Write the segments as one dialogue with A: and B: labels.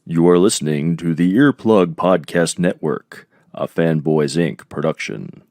A: You are listening to the Earplug Podcast Network, a Fanboys Inc. production.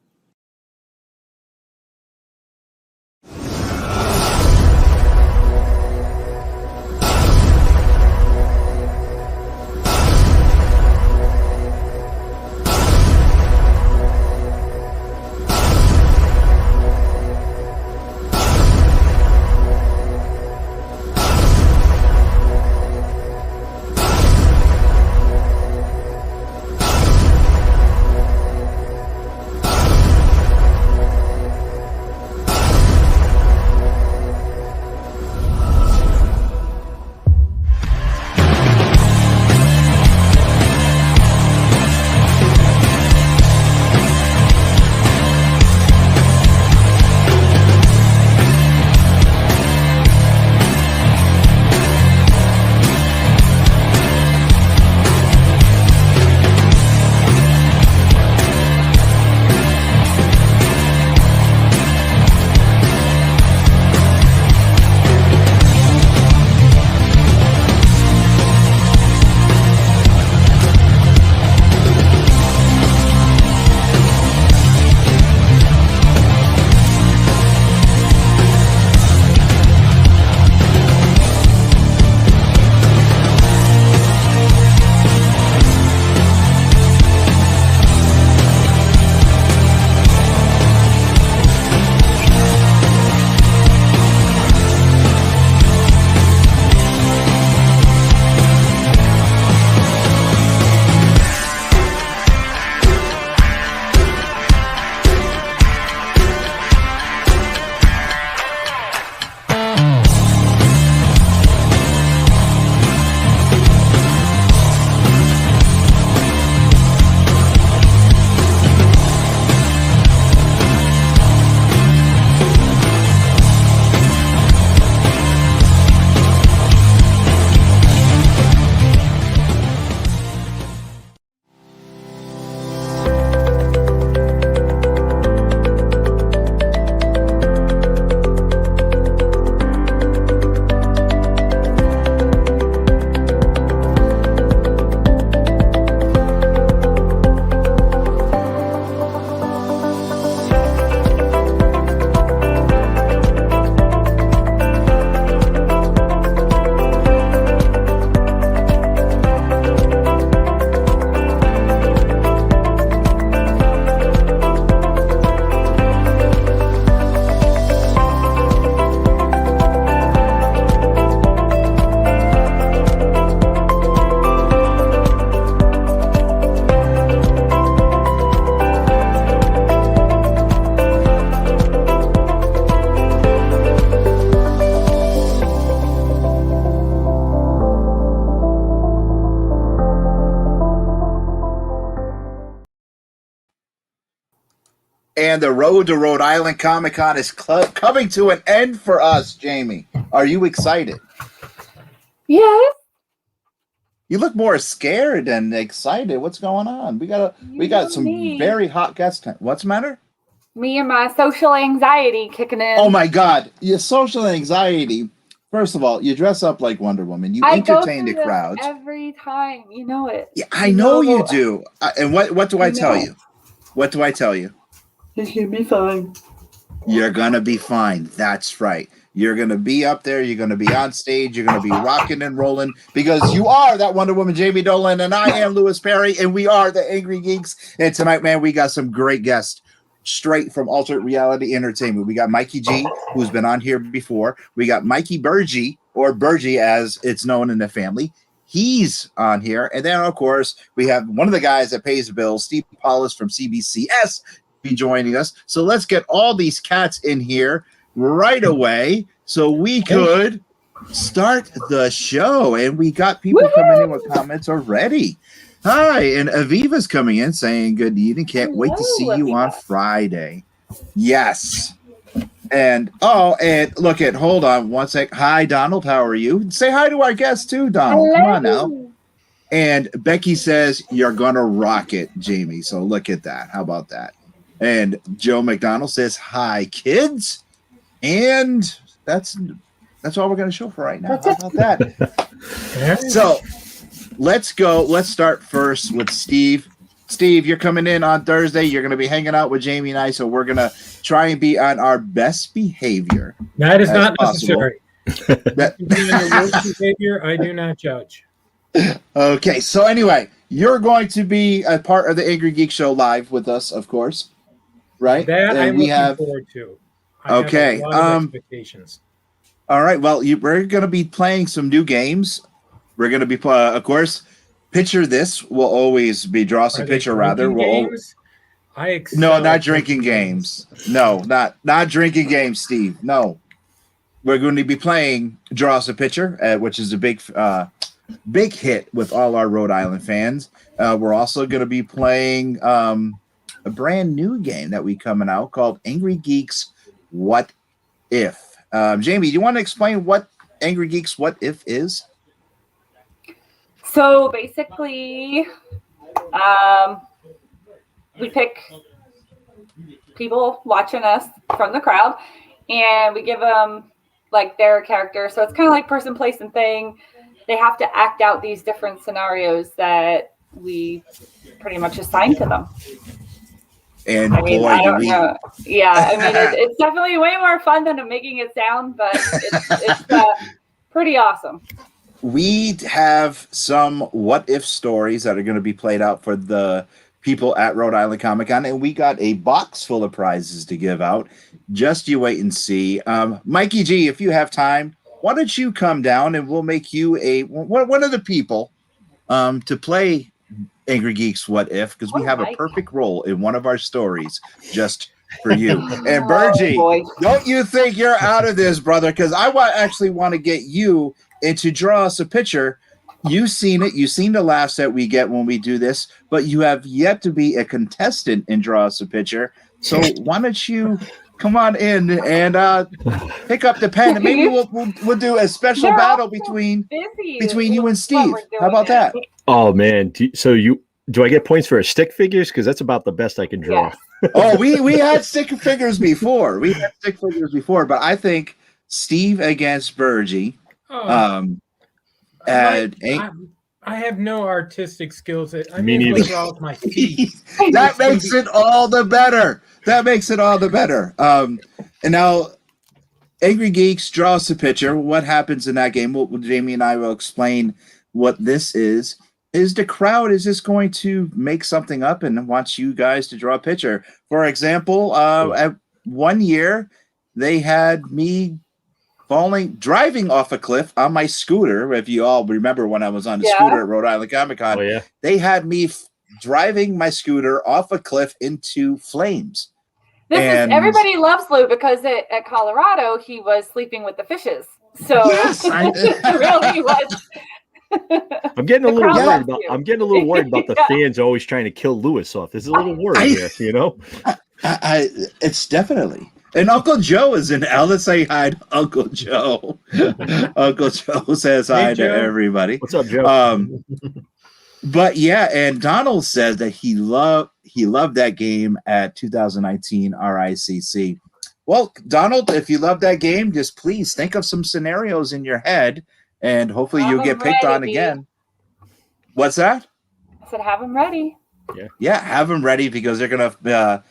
B: And the road to Rhode Island Comic Con is coming to an end for us, Jamie. Are you excited?
C: Yes.
B: You look more scared than excited. What's going on? We got some very hot guests. What's the matter?
C: Me and my social anxiety kicking in.
B: Oh my God, your social anxiety. First of all, you dress up like Wonder Woman. You entertain the crowds
C: every time. You know it.
B: Yeah, I know you do. And what do I tell you? What do I tell you?
C: You're gonna be fine.
B: You're gonna be fine. That's right. You're gonna be up there. You're gonna be on stage. You're gonna be rocking and rolling because you are that Wonder Woman, Jamie Dolan, and I am Lewis Perry, and we are the Angry Geeks. And tonight, man, we got some great guests straight from Alternate Reality Entertainment. We got Mikey G, who's been on here before. We got Mikey Burgie, or Burgie as it's known in the family. He's on here. And then, of course, we have one of the guys that pays the bills, Steve Paulus from CBCS, be joining us. So let's get all these cats in here right away so we could start the show. And we got people coming in with comments already. Hi, and Aviva's coming in saying good evening. Can't wait to see you on Friday. Yes. And look at, hold on one sec. Hi, Donald. How are you? Say hi to our guests too, Donald.
C: Hello.
B: Come on now. And Becky says, you're going to rock it, Jamie. So look at that. How about that? And Joe McDonald says, hi, kids. And that's all we're going to show for right now. How about that? So let's go. Let's start first with Steve. Steve, you're coming in on Thursday. You're going to be hanging out with Jamie and I, so we're going to try and be on our best behavior.
D: That is not
B: possible.
D: necessary. Worst behavior, I do not judge.
B: Okay, so anyway, you're going to be a part of the Angry Geek Show live with us, of course, right?
D: That I'm looking forward to. I have a lot of expectations.
B: All right, well, we're going to be playing some new games. We're going to be, of course, Picture This will always be Draw Us a Picture, rather. No, not drinking games. No, not drinking games, Steve. No. We're going to be playing Draw Us a Picture, which is a big hit with all our Rhode Island fans. We're also going to be playing a brand new game that we coming out called Angrygeeks What If. Jamie, do you want to explain what Angrygeeks What If is?
C: So basically, we pick people watching us from the crowd, and we give them like their character. So it's kind of like person, place, and thing. They have to act out these different scenarios that we pretty much assign to them.
B: And
C: I don't know. Yeah, I mean, it's definitely way more fun than making it sound, but it's pretty awesome.
B: We have some what if stories that are going to be played out for the people at Rhode Island Comic Con, and we got a box full of prizes to give out. Just you wait and see. Mikey G, if you have time, why don't you come down and we'll make you one of the people to play Angry Geeks What If, because we have a perfect role in one of our stories just for you. And Bergie, don't you think you're out of this, brother? Because I actually want to get you and to Draw Us a Picture. You've seen it. You've seen the laughs that we get when we do this, but you have yet to be a contestant in Draw Us a Picture. So why don't you come on in and pick up the pen, and maybe we'll do a special battle between you and Steve. How about that?
A: Oh man! Do I get points for stick figures? Because that's about the best I can draw.
C: Yes.
B: Oh, we had stick figures before. But I think Steve against Bergie.
D: I have no artistic skills. I'm able to draw with my feet.
B: That makes it all the better. And now, Angry Geeks Draw Us a Picture. What happens in that game? Jamie and I will explain what this is. Is the crowd is just going to make something up and wants you guys to draw a picture? For example, at 1 year, they had me driving off a cliff on my scooter. If you all remember when I was on the scooter at Rhode Island Comic Con, they had me driving my scooter off a cliff into flames.
C: Everybody loves Lou because at Colorado he was sleeping with the fishes. So
B: yes,
C: it really was.
A: I'm getting a little worried about the fans always trying to kill Lewis off. There's a little worry here, you know.
B: It's definitely. And Uncle Joe is in. Let's say hi to Uncle Joe. Uncle Joe says hi to everybody.
A: What's up, Joe?
B: But yeah, and Donald says that he loved that game at 2019 RICC. Well, Donald, if you love that game, just please think of some scenarios in your head, and hopefully you'll get picked on again. What's that?
C: I said, have them ready.
B: Yeah, have them ready because they're gonna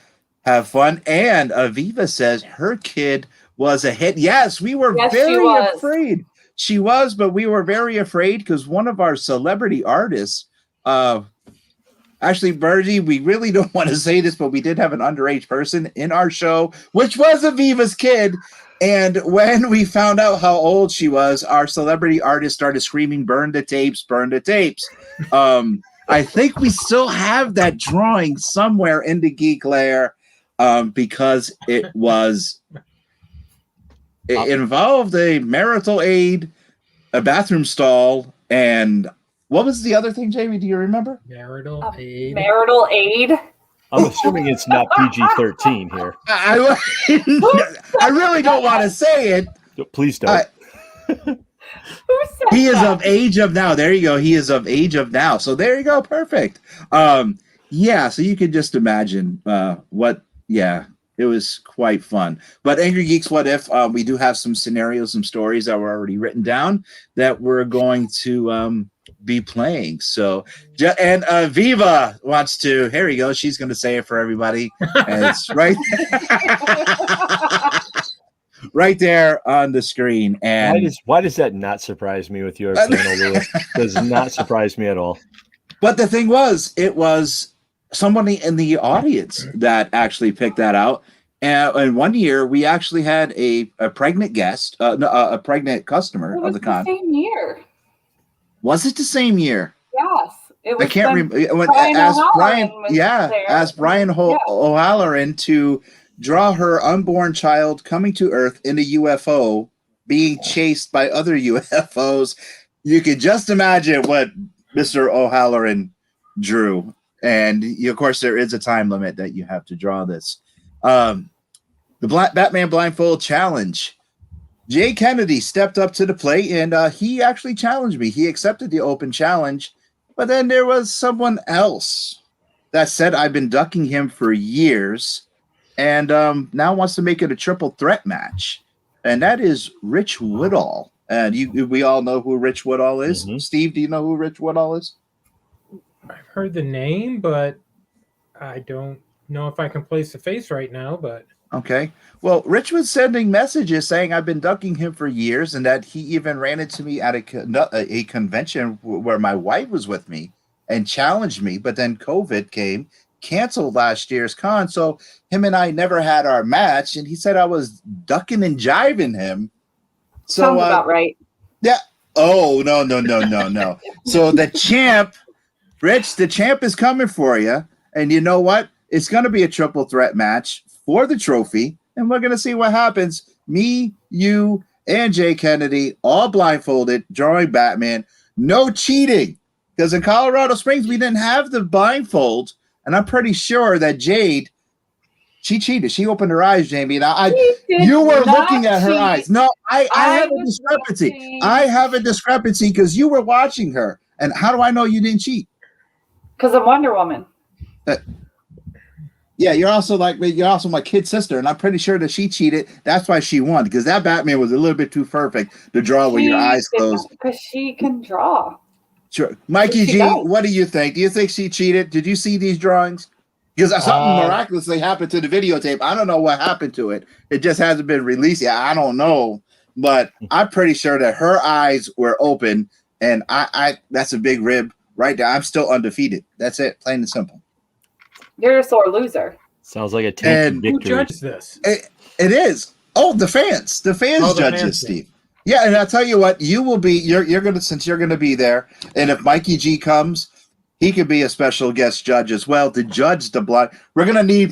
B: have fun. And Aviva says her kid was a hit. Yes, we were very afraid. She was, but we were very afraid because one of our celebrity artists, actually, Bergie, we really don't want to say this, but we did have an underage person in our show, which was Aviva's kid. And when we found out how old she was, our celebrity artist started screaming, "Burn the tapes, burn the tapes." I think we still have that drawing somewhere in the Geek Lair because it involved a marital aid, a bathroom stall, and what was the other thing, Jamie? Do you remember?
D: Marital aid.
C: Marital aid.
A: I'm assuming it's not PG-13 here.
B: I really don't want to say it.
A: Please don't.
B: He is of age of now. There you go. He is of age of now. So there you go. Perfect. Yeah. So you can just imagine what. Yeah. It was quite fun. But Angry Geeks, What If? We do have some scenarios, some stories that were already written down that we're going to be playing. So, and Viva wants to. Here we go. She's going to say it for everybody. And it's right, right there on the screen. And
A: why does that not surprise me with your panel, Lewis? Does not surprise me at all.
B: But the thing was, it was somebody in the audience that actually picked that out. And one year, we actually had a pregnant guest, a pregnant customer of the con.
C: The same year.
B: Was it the same year?
C: Yes. It was.
B: I can't remember. Asked Brian O'Halloran to draw her unborn child coming to Earth in a UFO being chased by other UFOs. You can just imagine what Mr. O'Halloran drew. And of course, there is a time limit that you have to draw this. The Batman Blindfold Challenge. Jay Kennedy stepped up to the plate, and he actually challenged me. He accepted the open challenge, but then there was someone else that said I've been ducking him for years, and now wants to make it a triple threat match, and that is Rich Woodall. And we all know who Rich Woodall is. Mm-hmm. Steve, do you know who Rich Woodall is?
D: I've heard the name, but I don't know if I can place the face right now, but...
B: Okay. Well, Rich was sending messages saying I've been ducking him for years, and that he even ran into me at a convention where my wife was with me and challenged me, but then COVID came, canceled last year's con, so him and I never had our match, and he said I was ducking and jiving him. So,
C: sounds about right.
B: Yeah. Oh, no. So the champ, Rich, the champ is coming for you, and you know what? It's going to be a triple threat match for the trophy, and we're going to see what happens. Me, you, and Jay Kennedy, all blindfolded, drawing Batman. No cheating, because in Colorado Springs, we didn't have the blindfold, and I'm pretty sure that Jade, she cheated. She opened her eyes, Jamie. Now, you were looking at her eyes. No, I have a discrepancy. Watching. I have a discrepancy because you were watching her. And how do I know you didn't cheat?
C: Because I'm Wonder Woman.
B: Yeah, you're also my kid sister, and I'm pretty sure that she cheated. That's why she won, because that Batman was a little bit too perfect to draw with your eyes closed.
C: Because she can draw.
B: Sure. Mikey G, what do you think? Do you think she cheated? Did you see these drawings? Because something miraculously happened to the videotape. I don't know what happened to it. It just hasn't been released yet. I don't know. But I'm pretty sure that her eyes were open, and I that's a big rib right there. I'm still undefeated. That's it, plain and simple.
C: You're a sore loser.
A: Sounds like a team victory.
D: Who judges this?
B: It is. Oh, the fans. The fans judge it, Steve. Yeah, and I'll tell you what, you're gonna be there, and if Mikey G comes, he could be a special guest judge as well to judge the blind. We're gonna need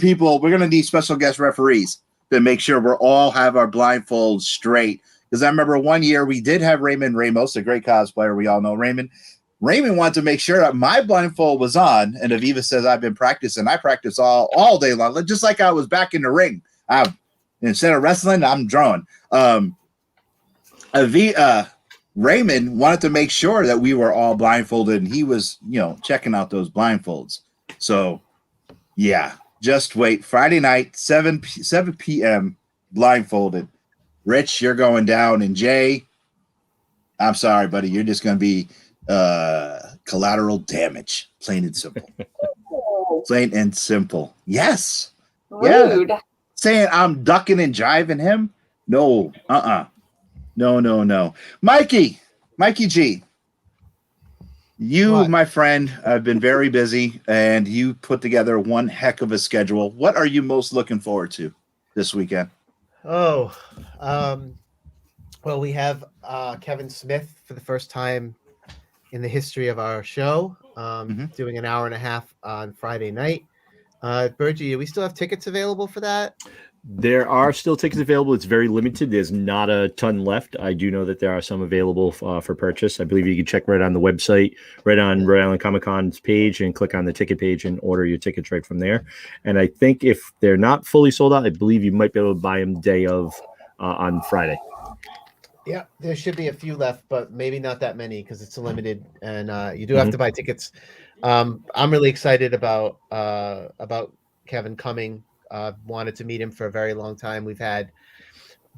B: special guest referees to make sure we all have our blindfolds straight. Because I remember one year we did have Raymond Ramos, a great cosplayer. We all know Raymond. Raymond wanted to make sure that my blindfold was on, and Aviva says I've been practicing. I practice all day long, just like I was back in the ring. Instead of wrestling, I'm drawing. Raymond wanted to make sure that we were all blindfolded, and he was, checking out those blindfolds. So, yeah, just wait. Friday night, 7 p.m., blindfolded. Rich, you're going down, and Jay, I'm sorry, buddy, you're just going to be collateral damage, plain and simple. Plain and simple. Yes.
C: Rude.
B: Yeah. Saying I'm ducking and jiving him? No. No. Mikey G. My friend, have been very busy, and you put together one heck of a schedule. What are you most looking forward to this weekend?
E: Well, we have Kevin Smith for the first time in the history of our show, doing an hour and a half on Friday night. Bergie, we still have tickets available for that?
A: There are still tickets available. It's very limited. There's not a ton left. I do know that there are some available for purchase. I believe you can check right on the website, right on Rhode Island Comic Con's page, and click on the ticket page and order your tickets right from there. And I think if they're not fully sold out, I believe you might be able to buy them day of on Friday.
E: Yeah, there should be a few left, but maybe not that many because it's limited, and you do have to buy tickets. I'm really excited about Kevin coming. Wanted to meet him for a very long time. We've had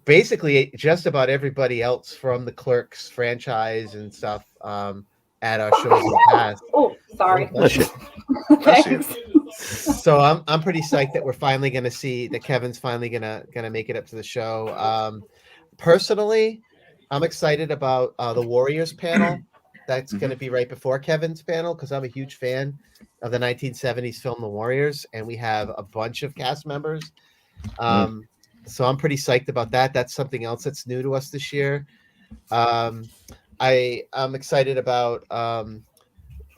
E: basically just about everybody else from the Clerks franchise and stuff at our shows in the past.
C: Oh, sorry.
E: Bless you.
C: Thanks.
E: So I'm pretty psyched that we're finally going to see that Kevin's finally gonna make it up to the show. Personally, I'm excited about the Warriors panel. That's going to be right before Kevin's panel because I'm a huge fan of the 1970s film The Warriors, and we have a bunch of cast members. So I'm pretty psyched about that. That's something else that's new to us this year. I'm excited about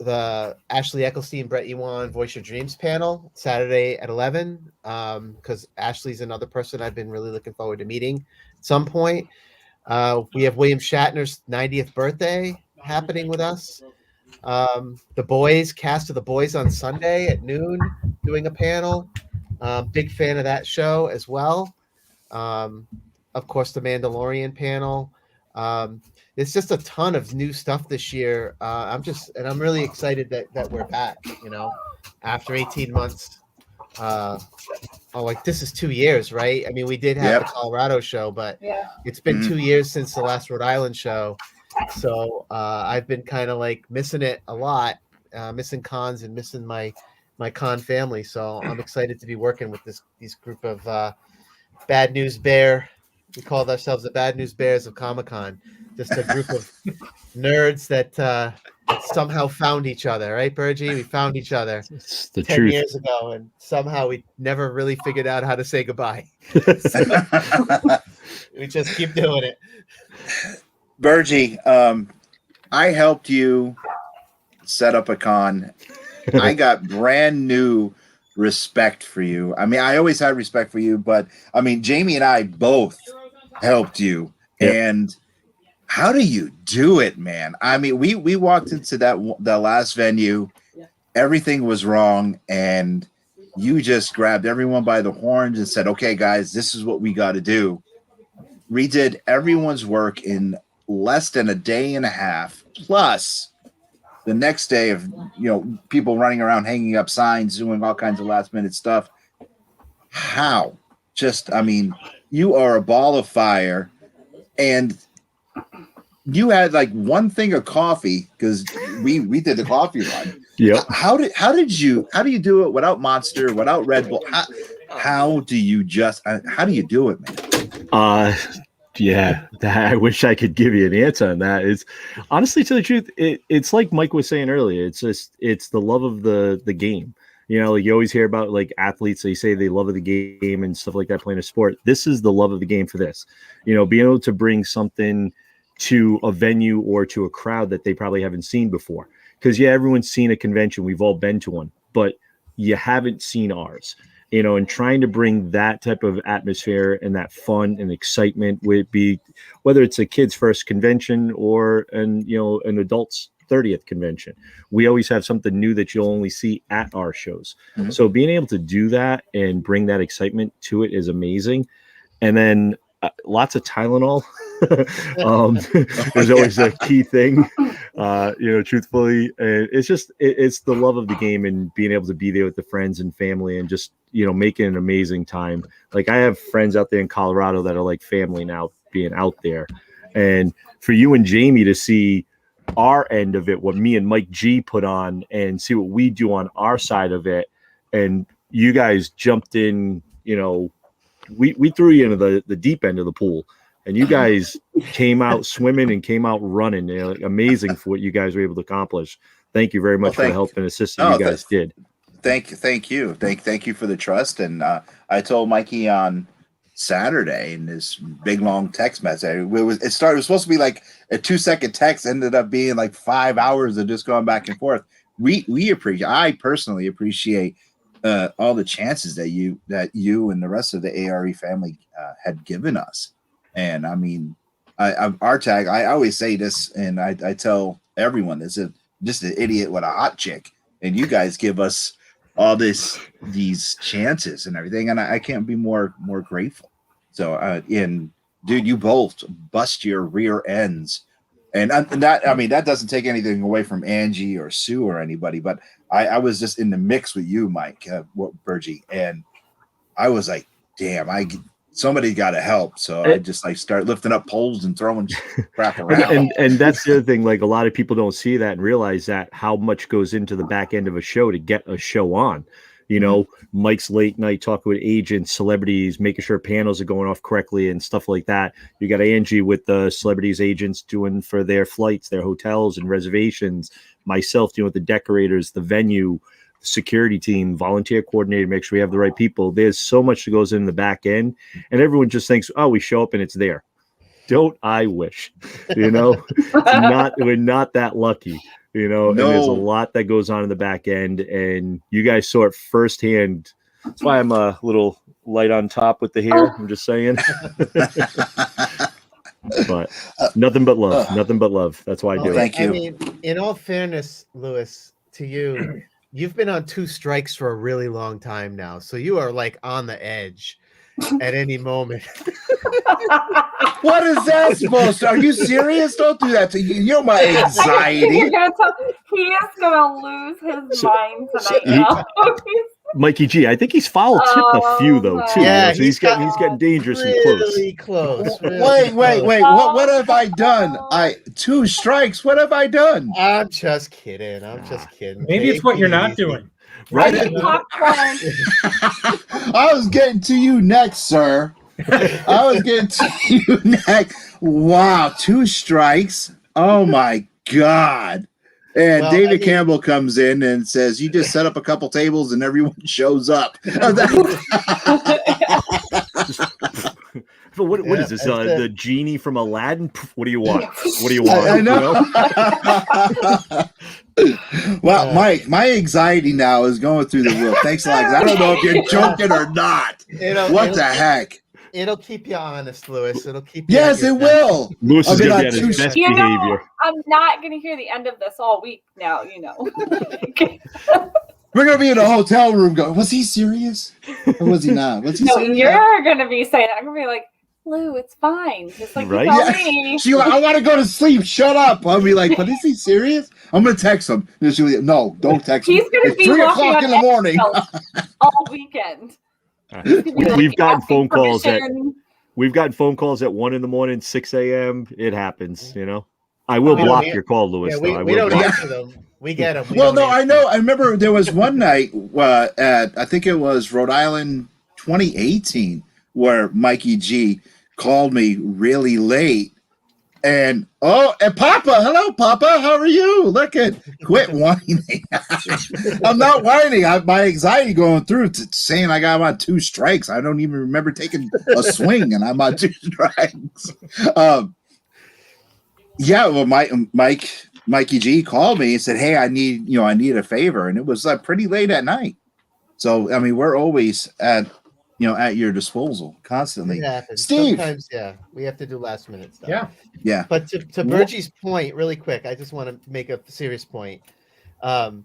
E: the Ashley Eccleston, Brett Ewan, Voice Your Dreams panel Saturday at 11 because Ashley's another person I've been really looking forward to meeting at some point. We have William Shatner's 90th birthday happening with us. The Boys, cast of The Boys on Sunday at noon doing a panel. Big fan of that show as well. Of course, the Mandalorian panel. It's just a ton of new stuff this year. I'm really excited that we're back, after 18 months. This is 2 years, right? I mean, we did have the Colorado show, but it's been 2 years since the last Rhode Island show. So I've been kind of like missing it a lot, missing cons and missing my con family. So I'm excited to be working with these group of Bad News Bear. We called ourselves the Bad News Bears of Comic-Con. Just a group of nerds that somehow found each other, right, Bergie? We found each other
A: It's the
E: 10
A: truth.
E: years ago, and somehow we never really figured out how to say goodbye. We just keep doing it.
B: Bergie, I helped you set up a con. I got brand new respect for you. I mean, I always had respect for you, but I mean, Jamie and I both helped you.
A: Yep.
B: And how do you do it, man? I mean, we walked into that last venue, everything was wrong, and you just grabbed everyone by the horns and said, "Okay, guys, this is what we got to do." Redid everyone's work in less than a day and a half, plus the next day of people running around hanging up signs, doing all kinds of last minute stuff. How? You are a ball of fire, and you had like one thing of coffee because we did the coffee run.
A: Yep.
B: How do you do it without Monster, without Red Bull? How do you do it, man?
A: Yeah, I wish I could give you an answer on that. It's honestly, to the truth, it's like Mike was saying earlier. It's the love of the game. You always hear about like athletes, they say they love the game and stuff like that, playing a sport. This is the love of the game for this. Being able to bring something to a venue or to a crowd that they probably haven't seen before. Because everyone's seen a convention, we've all been to one, but you haven't seen ours. And trying to bring that type of atmosphere and that fun and excitement would be, whether it's a kid's first convention or an adult's 30th convention, we always have something new that you'll only see at our shows. Mm-hmm. So being able to do that and bring that excitement to it is amazing. And then lots of Tylenol is always a key thing. Truthfully, it's the love of the game and being able to be there with the friends and family and just making an amazing time. Like I have friends out there in Colorado that are like family now, being out there, and for you and Jamie to see our end of it, what me and Mike G put on, and see what we do on our side of it, and you guys jumped in. We threw you into the deep end of the pool, and you guys came out swimming and came out running. Amazing for what you guys were able to accomplish. Thank you very much for the help and assistance you guys did.
B: Thank you. Thank you for the trust. And I told Mikey on Saturday in this big long text message. It was supposed to be like a 2-second text, ended up being like 5 hours of just going back and forth. I personally appreciate all the chances that you and the rest of the ARE family had given us. And I mean, our tag, I always say this, and I tell everyone, this is just an idiot with a hot chick, and you guys give us all these chances and everything, and I can't be more grateful. So dude, you both bust your rear ends, and that doesn't take anything away from Angie or Sue or anybody, but I was just in the mix with you, Mike, Bergie, and I was like, damn, somebody got to help. So I just like start lifting up poles and throwing crap around.
A: And that's the other thing. Like a lot of people don't see that and realize that how much goes into the back end of a show to get a show on. You know, Mike's late night talking with agents, celebrities, making sure panels are going off correctly and stuff like that. You got Angie with the celebrities, agents doing for their flights, their hotels and reservations. Myself dealing with the decorators, the venue, security team, volunteer coordinator, make sure we have the right people. There's so much that goes in the back end, and everyone just thinks, oh, we show up and it's there. Don't I wish, you know, we're not that lucky. You know, and there's a lot that goes on in the back end, and you guys saw it firsthand. That's why I'm a little light on top with the hair. I'm just saying. But nothing but love. Nothing but love. That's why I do it.
B: Thank you.
E: I mean, in all fairness, Lewis, to you, you've been on 2 strikes for a really long time now. So you are like on the edge at any moment.
B: What is that supposed to? Are you serious? Don't do that to you. You're my anxiety.
C: You're gonna he is gonna lose his mind tonight now.
A: Mikey G, I think he's foul tipped a few though too.
E: Yeah,
A: So he's getting dangerous
E: really
A: and close.
E: Really
B: Wait. What have I done? 2 strikes. What have I done?
E: I'm just kidding.
D: Maybe it's what you're not doing.
A: Right.
B: I was getting to you next, sir. I was getting to you next. Wow, 2 strikes. Oh my God. And David Campbell comes in and says, you just set up a couple tables and everyone shows up.
A: What is this? The genie from Aladdin? What do you want? What do you want?
B: I know. Well, Mike, my anxiety now is going through the roof. Thanks a lot. I don't know if you're joking or not. What the heck?
E: It'll keep you honest, Lewis. It'll keep you.
B: Yes, it will.
A: Lewis is going to be at his best behavior.
C: I'm not going to hear the end of this all week now, you know.
B: We're going to be in a hotel room going, was he serious? Or was he not? Was he serious?
C: You're going to be saying, I'm going to be like, Lou, it's fine. Just like you tell me.
B: She's like, I want to go to sleep. Shut up. I'll be like, but is he serious? I'm going to text him. And she'll be like, no, don't text him.
C: He's going to be
B: 3 o'clock in the morning.
C: all weekend.
A: We've gotten phone calls at 1 in the morning, 6 a.m. It happens, you know. I will block your call, Lewis.
E: Yeah, we don't answer them. We get them.
B: Well, no, I know. I remember there was one night at I think it was Rhode Island 2018 where Mikey G called me really late. And Papa, hello, Papa, how are you? Quit whining. I'm not whining. My anxiety going through saying I'm on 2 strikes. I don't even remember taking a swing, and I'm on 2 strikes. Well, Mikey G called me and said, "Hey, I need a favor," and it was pretty late at night. So I mean, we're always at your disposal constantly.
E: It happens.
B: Steve.
E: Sometimes, we have to do last minute stuff.
B: Yeah.
E: But to Bergie's point, really quick, I just want to make a serious point. We're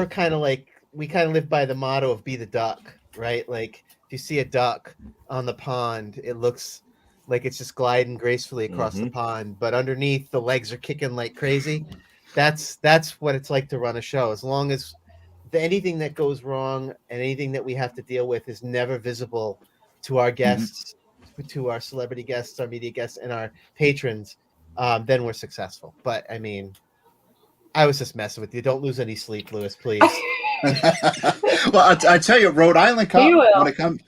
E: kind of like, we kind of live by the motto of be the duck, right? Like if you see a duck on the pond, it looks like it's just gliding gracefully across the pond, but underneath the legs are kicking like crazy. That's what it's like to run a show. As long as anything that goes wrong and anything that we have to deal with is never visible to our guests, to our celebrity guests, our media guests, and our patrons, then we're successful. But I mean, I was just messing with you. Don't lose any sleep, Lewis, please.
B: Well, I tell you, Rhode Island Comic, when it comes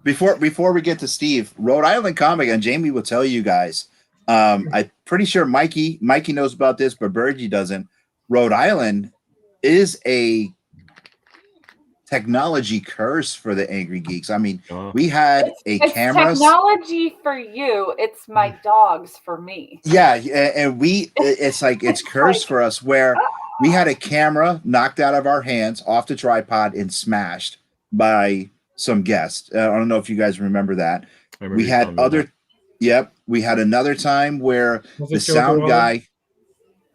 B: before we get to Steve, Rhode Island Comic, and Jamie will tell you guys. I'm pretty sure Mikey knows about this, but Bergie doesn't. Rhode Island is a technology curse for the Angry Geeks. I mean, we had
C: it's
B: cameras.
C: Technology for you, it's my dogs for me.
B: Yeah, and it's cursed for us where we had a camera knocked out of our hands off the tripod and smashed by some guests. I don't know if you guys remember that. We had we had another time where the sound guy.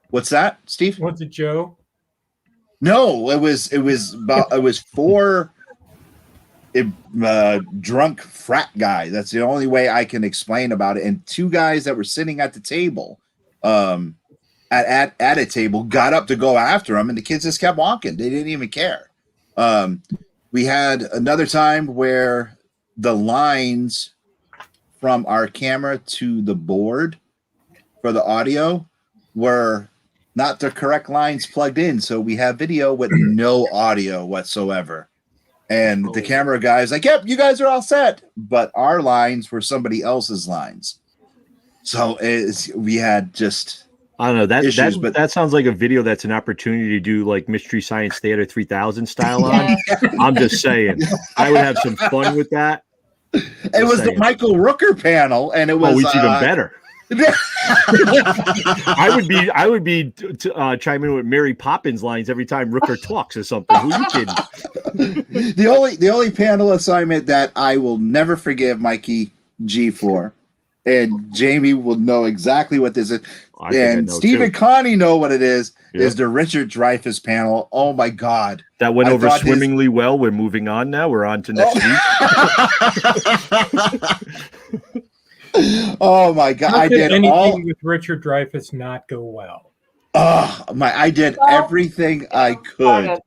B: What's that, Steve?
D: Was it Joe?
B: No, it was 4 drunk frat guy. That's the only way I can explain about it. And 2 guys that were sitting at the table, at a table, got up to go after him, and the kids just kept walking. They didn't even care. We had another time where the lines from our camera to the board for the audio were not the correct lines plugged in. So we have video with no audio whatsoever. And the camera guy is like, yep, you guys are all set. But our lines were somebody else's lines. So we had just...
A: I don't know.
B: But
A: that sounds like a video that's an opportunity to do like Mystery Science Theater 3000 style on. I'm just saying. I would have some fun with that.
B: It was the Michael Rooker panel, and it was
A: it's even better. I would be chiming in with Mary Poppins lines every time Rooker talks or something. Who you kidding?
B: The only panel assignment that I will never forgive Mikey G for, and Jamie will know exactly what this is, and Steve and Connie know what it is the Richard Dreyfuss panel. Oh my God.
A: That went over swimmingly well. We're moving on now. We're on to next week.
B: Oh my God.
D: How did anything with Richard Dreyfuss not go well?
B: I did everything I could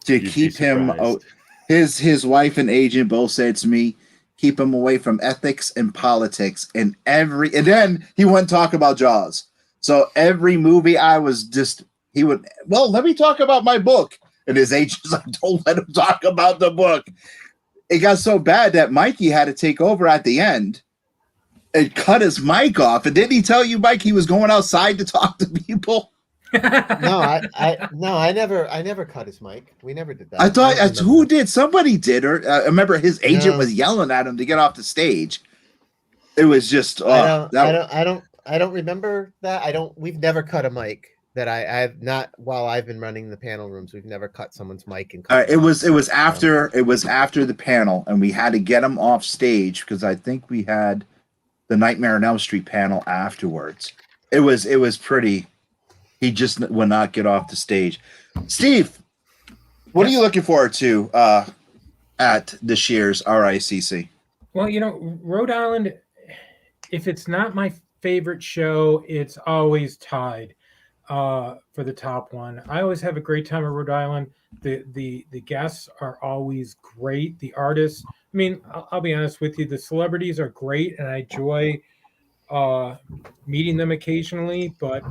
B: to keep him out. His wife and agent both said to me, keep him away from ethics and politics and then he wouldn't talk about Jaws. So every movie he would, well, let me talk about my book. And his agent's like, don't let him talk about the book. It got so bad that Mikey had to take over at the end and cut his mic off. And didn't he tell you, Mike, he was going outside to talk to people?
E: No, I never cut his mic. We never did that.
B: I thought who did? Somebody did. Or I remember his agent was yelling at him to get off the stage. It was just.
E: I don't remember that. We've never cut a mic that I've not while I've been running the panel rooms. We've never cut someone's mic and.
B: It was after the panel, and we had to get him off stage because I think we had the Nightmare on Elm Street panel afterwards. It was pretty. He just would not get off the stage. Steve, what are you looking forward to at this year's RICC?
D: Well, Rhode Island, if it's not my favorite show, it's always tied for the top one. I always have a great time at Rhode Island. The guests are always great. The artists, I mean, I'll be honest with you, the celebrities are great, and I enjoy meeting them occasionally, but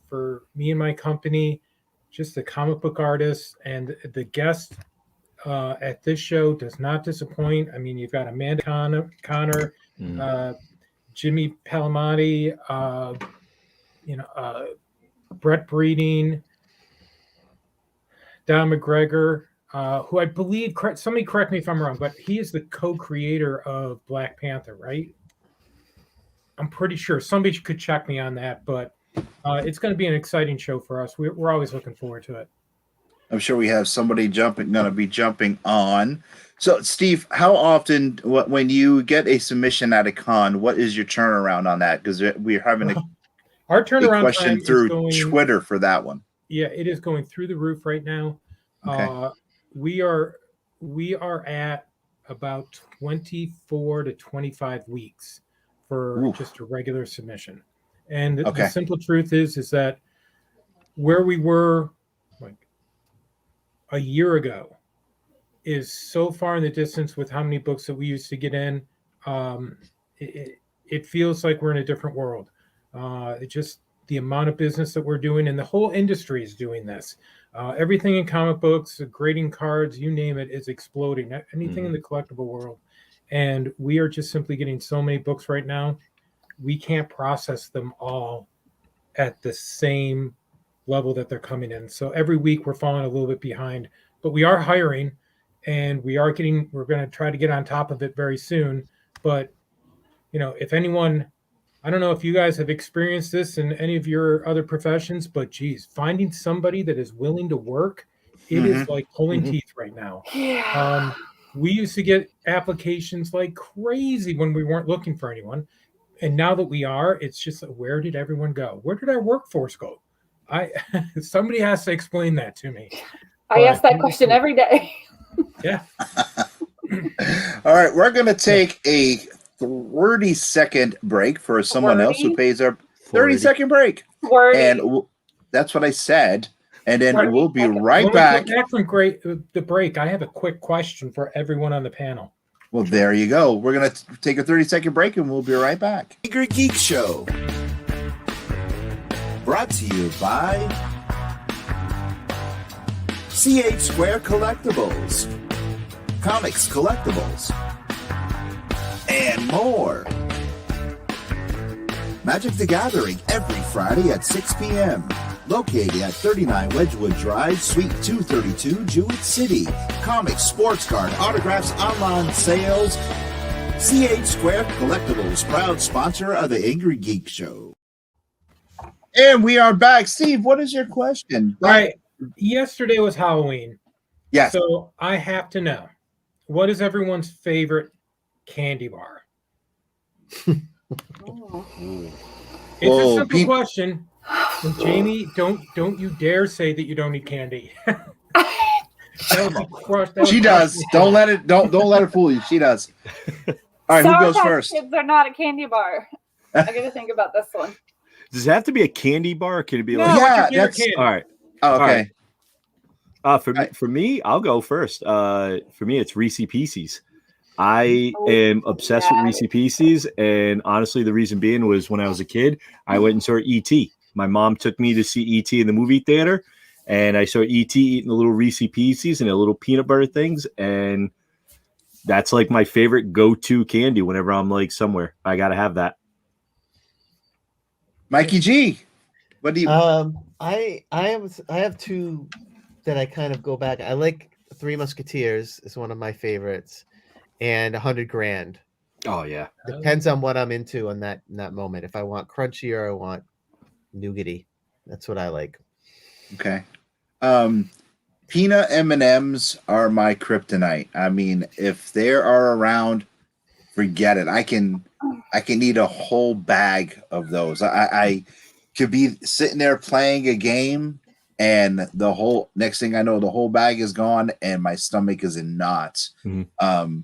D: for me and my company, just the comic book artists and the guests at this show does not disappoint. I mean, you've got Amanda Connor, Jimmy Palamati, Brett Breeding, Don McGregor, who I believe, somebody correct me if I'm wrong, but he is the co-creator of Black Panther, right? I'm pretty sure. Somebody could check me on that, but it's going to be an exciting show for us. We're always looking forward to it.
B: I'm sure we have somebody going to be jumping on. So, Steve, how often, when you get a submission at a con, what is your turnaround on that? Because we're having
D: our turnaround
B: question through Twitter for that one.
D: Yeah, it is going through the roof right now. Okay. We are at about 24 to 25 weeks for just a regular submission. And the simple truth is that where we were like a year ago is so far in the distance with how many books that we used to get in. It feels like we're in a different world. It just the amount of business that we're doing, and the whole industry is doing this. Everything in comic books, grading cards, you name it, is exploding. Anything in the collectible world. And we are just simply getting so many books right now. We can't process them all at the same level that they're coming in. So every week we're falling a little bit behind, but we are hiring, and we're going to try to get on top of it very soon. But, if anyone, I don't know if you guys have experienced this in any of your other professions, but geez, finding somebody that is willing to work, it is like pulling teeth right now. Yeah. We used to get applications like crazy when we weren't looking for anyone. And now that we are, it's just, where did everyone go? Where did our workforce go? Somebody has to explain that to me.
C: I ask that question every day.
D: Yeah.
B: All right. We're going to take a 30-second break for someone else who pays our 30-second break.
C: 40.
B: And that's what I said. and then
D: Right.
B: we'll be
D: When
B: right
D: we
B: back.
D: come back from the break, I have a quick question for everyone on the panel.
B: Well, there you go. We're going to take a 30-second break, and we'll be right back. Angrygeeks Show. Brought to you by CH Square Collectibles, Comics Collectibles, and more. Magic the Gathering every Friday at 6 p.m. Located at 39 Wedgewood Drive, Suite 232, Jewett City. Comics, sports card, autographs, online sales. CH Square Collectibles, proud sponsor of the Angrygeeks Show. And we are back. Steve, what is your question?
D: All right. Yesterday was Halloween.
B: Yes.
D: So I have to know, what is everyone's favorite candy bar? It's a simple question. And Jamie, don't you dare say that you don't eat candy.
B: She does. Don't let it fool you. She does. All right, who goes first?
C: Kids are not a candy bar. I got to think about this one.
A: Does it have to be a candy bar? Or can it be like?
B: Yeah, that's
D: candy?
A: All right.
B: Oh, okay.
A: All right. For me, I'll go first. For me, it's Reese Pieces. I am obsessed with Reese Pieces, and honestly, the reason being was when I was a kid, I went and saw E.T. My mom took me to see E.T. in the movie theater, and I saw E.T. eating the little Reese Pieces and the little peanut butter things, and that's like my favorite go-to candy whenever I'm like somewhere. I gotta have that.
B: Mikey G, what do you?
E: I have two that I kind of go back. I like Three Musketeers is one of my favorites, and 100 Grand.
A: Oh yeah,
E: Depends on what I'm into in that moment. If I want crunchy or I want nougaty, that's what I like.
B: Okay. Peanut M&Ms are my kryptonite. I mean, if they are around, forget it. I can eat a whole bag of those. I could be sitting there playing a game, and the whole next thing I know, the whole bag is gone, and my stomach is in knots.
A: Mm-hmm.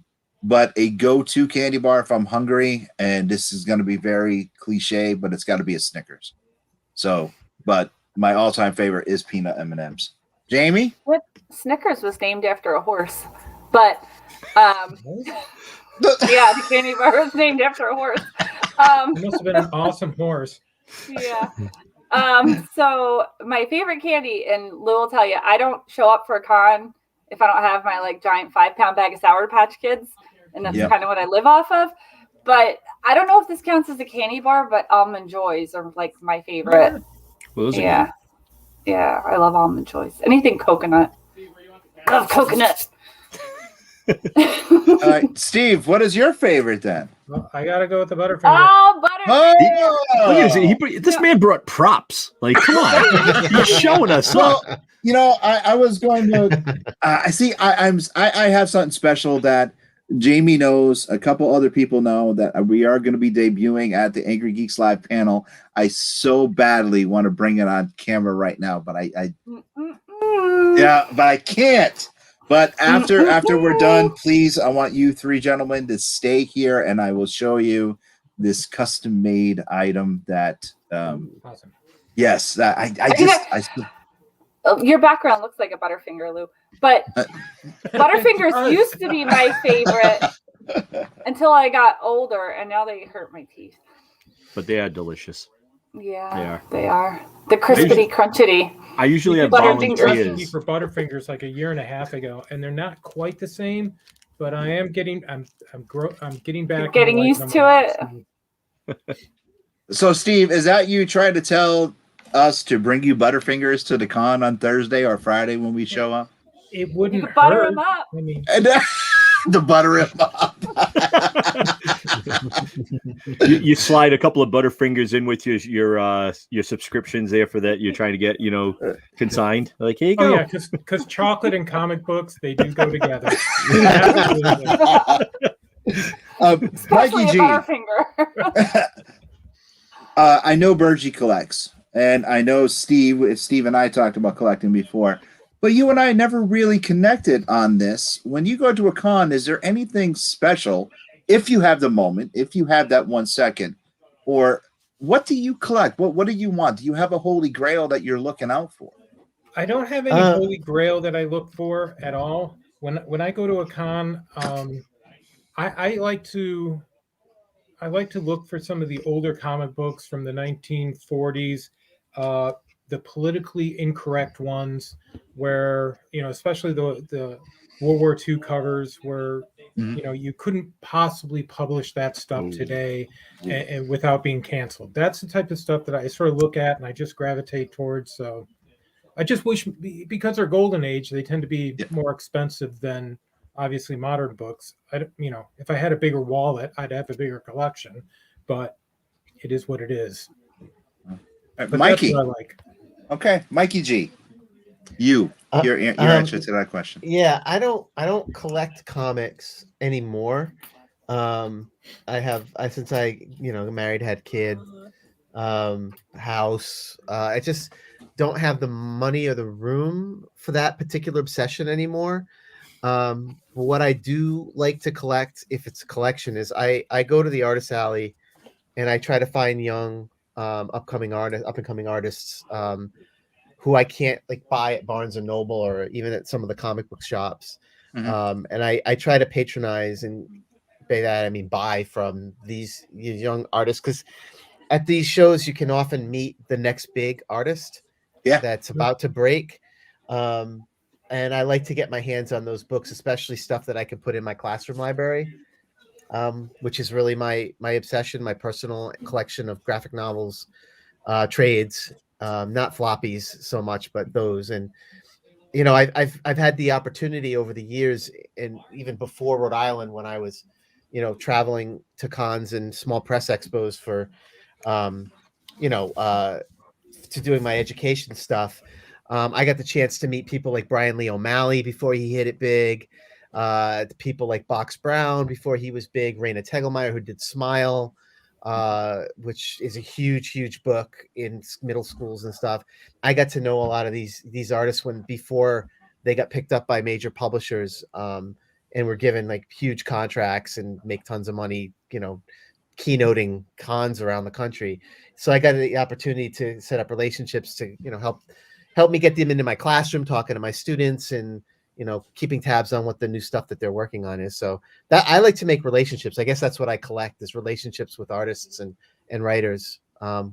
B: But a go-to candy bar if I'm hungry, and this is going to be very cliche, but it's got to be a Snickers. So, but my all-time favorite is peanut M&Ms. Jamie?
C: Snickers was named after a horse, but yeah, the candy bar was named after a horse.
D: It must have been an awesome horse.
C: Yeah. So my favorite candy, and Lou will tell you, I don't show up for a con if I don't have my like giant 5-pound bag of Sour Patch Kids, and that's kind of what I live off of. But I don't know if this counts as a candy bar, but Almond Joys are like my favorite.
A: Well,
C: Yeah, I love Almond Joys. Anything coconut. Love coconut.
B: All right, Steve, what is your favorite then?
D: Well, I gotta go with the Butterfinger.
C: Oh, Butterfinger.
A: Look at this. This man brought props. Like, come on, he's showing us.
B: Well, you know, I was going to. I have something special that Jamie knows. A couple other people know that we are going to be debuting at the Angry Geeks Live panel. I so badly want to bring it on camera right now, but but I can't. But after we're done, please, I want you three gentlemen to stay here, and I will show you this custom-made item that.
D: Awesome.
B: Yes,
C: Your background looks like a Butterfinger, Lou. But Butterfingers used to be my favorite until I got older, and now they hurt my teeth.
A: But they are delicious.
C: Yeah, they are. The crispity crunchity.
A: I usually have
C: Butterfingers.
D: For Butterfingers like a year and a half ago, and they're not quite the same, but I am getting. I'm getting back.
C: You're getting used to it.
B: So, Steve, is that you trying to tell us to bring you Butterfingers to the con on Thursday or Friday when we show up?
D: It wouldn't
C: You could butter
D: hurt.
C: them up.
D: I mean,
B: The butter him up.
A: you slide a couple of Butterfingers in with your subscriptions there for that you're trying to get consigned. Like, here you go.
D: oh yeah, because chocolate and comic books, they do go together.
C: Especially
B: Mikey G.
C: a Butterfinger.
B: I know Bergie collects, and I know Steve and I talked about collecting before, but you and I never really connected on this. When you go to a con, is there anything special, if you have the moment, if you have that 1 second, or what do you collect? What do you want? Do you have a holy grail that you're looking out for?
D: I don't have any holy grail that I look for at all. When I go to a con, I like to look for some of the older comic books from the 1940s, the politically incorrect ones, where especially the World War II covers, where you couldn't possibly publish that stuff today and without being canceled. That's the type of stuff that I sort of look at and I just gravitate towards. So I just wish, because they're golden age, they tend to be more expensive than obviously modern books. If I had a bigger wallet, I'd have a bigger collection, but it is what it is. But
B: Mikey,
D: that's what I like.
B: Okay, Mikey G, your answer to that question.
E: Yeah, I don't collect comics anymore. Since I married, had kid, house. I just don't have the money or the room for that particular obsession anymore. What I do like to collect, if it's a collection, is I go to the artist alley and I try to find young up and coming artists who I can't buy at Barnes and Noble or even at some of the comic book shops. And I try to patronize, and by that I mean buy from these young artists, because at these shows you can often meet the next big artist that's about to break. And I like to get my hands on those books, especially stuff that I can put in my classroom library, which is really my obsession, my personal collection of graphic novels, trades, not floppies so much, but those. And I've had the opportunity over the years, and even before Rhode Island, when I was traveling to cons and small press expos for to doing my education stuff. I got the chance to meet people like Brian Lee O'Malley before he hit it big. People like Box Brown before he was big. Raina Tegelmeyer, who did Smile, which is a huge book in middle schools and stuff. I got to know a lot of these artists before they got picked up by major publishers, and were given huge contracts and make tons of money, keynoting cons around the country. So I got the opportunity to set up relationships to help me get them into my classroom, talking to my students, and keeping tabs on what the new stuff that they're working on is. So that I like to make relationships. I guess that's what I collect, is relationships with artists and writers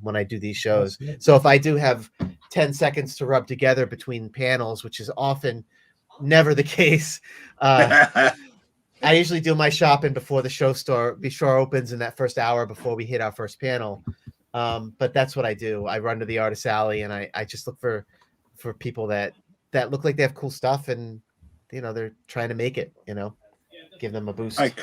E: when I do these shows. So if I do have 10 seconds to rub together between panels, which is often never the case, I usually do my shopping before the show opens in that first hour before we hit our first panel. But that's what I do. I run to the artist alley and I just look for people that look like they have cool stuff, and they're trying to make it, give them a boost.
B: All right.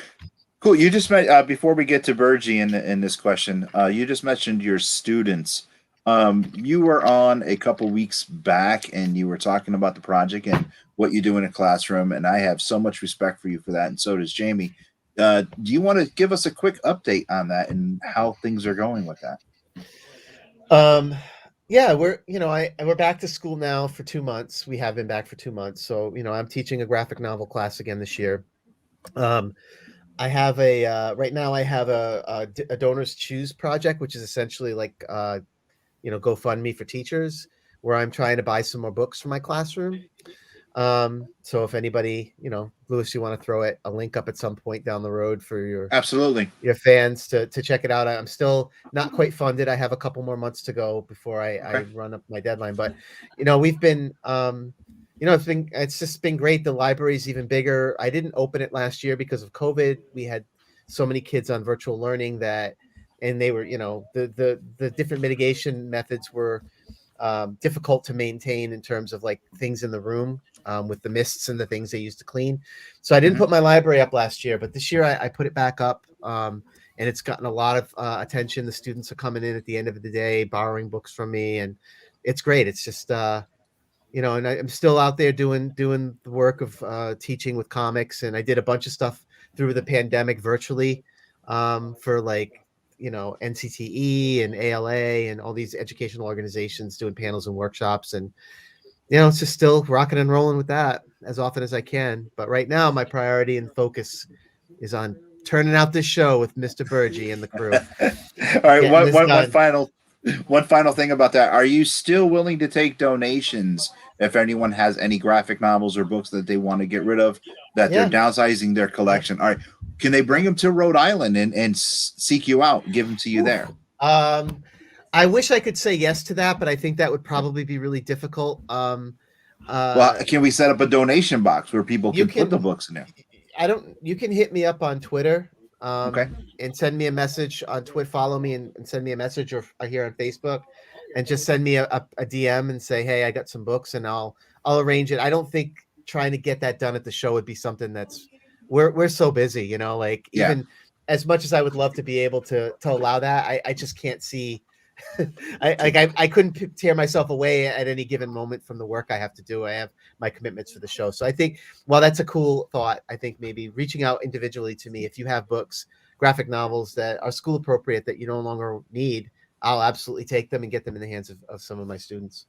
B: Cool. You just met before we get to Bergie in this question, you just mentioned your students. You were on a couple weeks back and you were talking about the project and what you do in a classroom, and I have so much respect for you for that, and so does Jamie. Do you want to give us a quick update on that and how things are going with that?
E: Yeah, we're back to school now for 2 months. We have been back for 2 months. So, I'm teaching a graphic novel class again this year. I have right now I have a Donors Choose project, which is essentially GoFundMe for teachers, where I'm trying to buy some more books for my classroom. So if anybody, Louis, you want to throw a link up at some point down the road for your fans to check it out. I'm still not quite funded. I have a couple more months to go before I run up my deadline. But we've been it's just been great. The library's even bigger. I didn't open it last year because of COVID. We had so many kids on virtual learning and they were the different mitigation methods were difficult to maintain in terms of things in the room, with the mists and the things they used to clean. So I didn't put my library up last year, but this year I put it back up, and it's gotten a lot of attention. The students are coming in at the end of the day, borrowing books from me, and it's great. It's just, and I'm still out there doing the work of teaching with comics. And I did a bunch of stuff through the pandemic virtually, for NCTE and ALA and all these educational organizations, doing panels and workshops. And, it's just still rocking and rolling with that as often as I can. But right now my priority and focus is on turning out this show with Mr. Bergie and the crew.
B: All right. One One final thing about that. Are you still willing to take donations if anyone has any graphic novels or books that they want to get rid of, that they're downsizing their collection? All right. Can they bring them to Rhode Island and seek you out, give them to you there?
E: I wish I could say yes to that, but I think that would probably be really difficult.
B: Well, can we set up a donation box where people can put the books in there?
E: You can hit me up on Twitter.
B: Okay.
E: And send me a message on Twitter, follow me and send me a message or here on Facebook, and just send me a DM and say, hey, I got some books, and I'll arrange it. I don't think trying to get that done at the show would be something that's we're so busy, you know, like even as much as I would love to be able to allow that, I just can't see. I couldn't tear myself away at any given moment from the work I have to do. I have my commitments for the show. So I think, while that's a cool thought, I think maybe reaching out individually to me, if you have books, graphic novels that are school appropriate that you no longer need, I'll absolutely take them and get them in the hands of some of my students.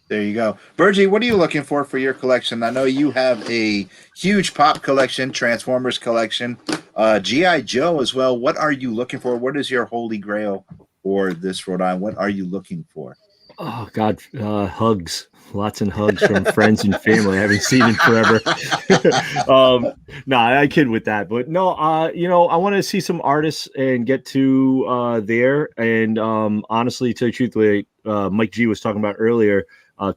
B: There you go. Virgie, what are you looking for your collection? I know you have a huge pop collection, Transformers collection, G.I. Joe as well. What are you looking for? What is your holy grail for this Rhode Island? What are you looking for?
A: Oh God, hugs, lots and hugs from friends and family. I haven't seen in forever. No, I kid with that, but no, you know, I want to see some artists and get to there. And honestly, to tell you truthfully, Mike G was talking about earlier,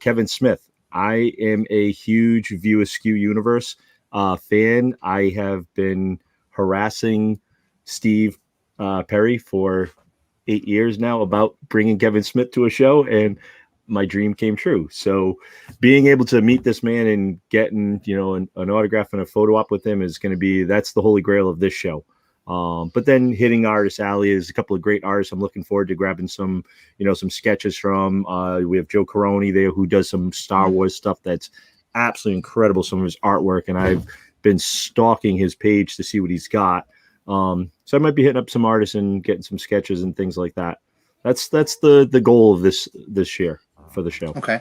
A: Kevin Smith. I am a huge View Askew Universe fan. I have been harassing Steve Perry for 8 years now about bringing Kevin Smith to a show, and my dream came true. So being able to meet this man and getting, you know, an autograph and a photo op with him is going to be, that's the holy grail of this show. But then hitting Artist Alley is a couple of great artists I'm looking forward to grabbing some, you know, some sketches from. We have Joe Caroni there who does some Star Wars stuff that's absolutely incredible, some of his artwork, and I've been stalking his page to see what he's got. So I might be hitting up some artists and getting some sketches and things like that. That's the goal of this year for the show.
B: Okay.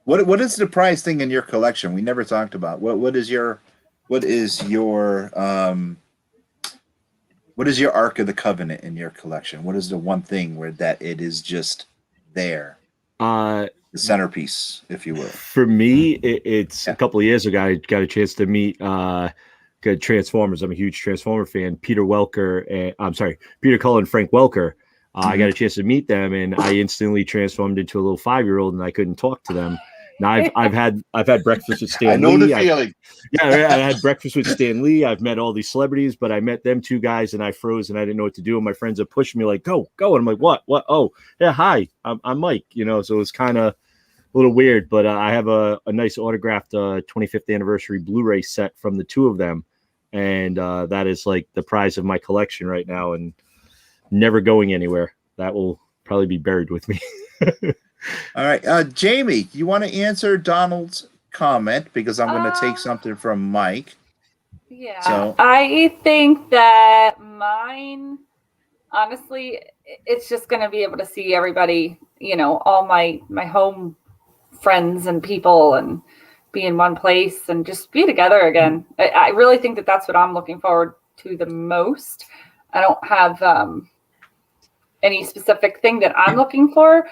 B: What is the prize thing in your collection? We never talked about. What is your Ark of the Covenant in your collection? What is the one thing where that it is just there? The centerpiece, if you will. For me, it's a couple of years ago, I got a chance to meet Transformers. I'm a huge Transformer fan. Peter Cullen and Frank Welker. I got a chance to meet them, and I instantly transformed into a little 5-year-old, and I couldn't talk to them. Now I've had breakfast with Stan Lee. I know the feeling. I had breakfast with Stan Lee. I've met all these celebrities, but I met them two guys, and I froze, and I didn't know what to do. And my friends are pushing me like, "Go!" And I'm like, "What? Oh, yeah, hi, I'm Mike." You know, so it was kind of a little weird, but I have a nice autographed 25th anniversary Blu-ray set from the two of them, and that is like the prize of my collection right now, and never going anywhere. That will probably be buried with me. All right, Jamie, you want to answer Donald's comment, because I'm going to take something from Mike.
C: Yeah, so I think that mine, honestly, it's just going to be able to see everybody, you know, all my home friends and people, and be in one place and just be together again. I really think that that's what I'm looking forward to the most. I don't have any specific thing that I'm looking for.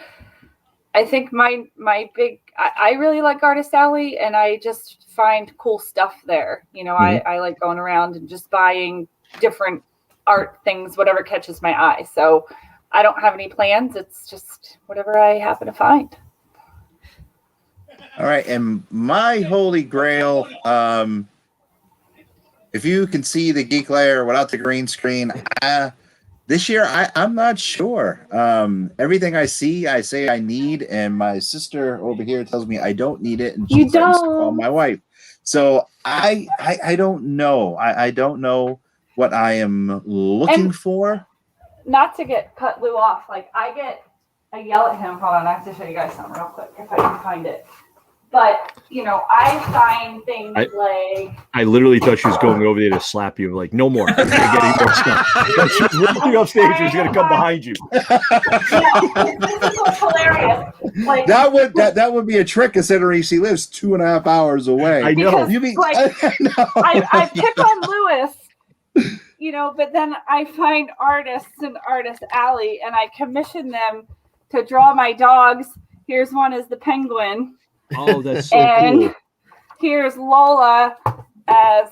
C: I think my big, I really like Artist Alley, and I just find cool stuff there. You know, I like going around and just buying different art things, whatever catches my eye. So I don't have any plans. It's just whatever I happen to find.
B: All right. And my holy grail, if you can see the Geek Lair without the green screen, this year, I'm not sure. Everything I see, I say I need, and my sister over here tells me I don't need it, and she tries to call my wife. So I don't know. I don't know what I am looking for.
C: Not to get cut Lou off, like I yell at him. Hold on, I have to show you guys something real quick if I can find it. But, you know, I find things like... I
A: literally thought she was going over there to slap you. Like, no more. You're getting more stuff. She was walking upstairs. She was going to come behind you.
C: This was hilarious. Like,
B: that would be a trick, considering she lives 2.5 hours away.
A: I know.
C: I pick on Lewis, you know, but then I find artists in Artist Alley, and I commission them to draw my dogs. Here's one as the penguin.
A: Oh, that's so
C: And
A: cool.
C: here's Lola as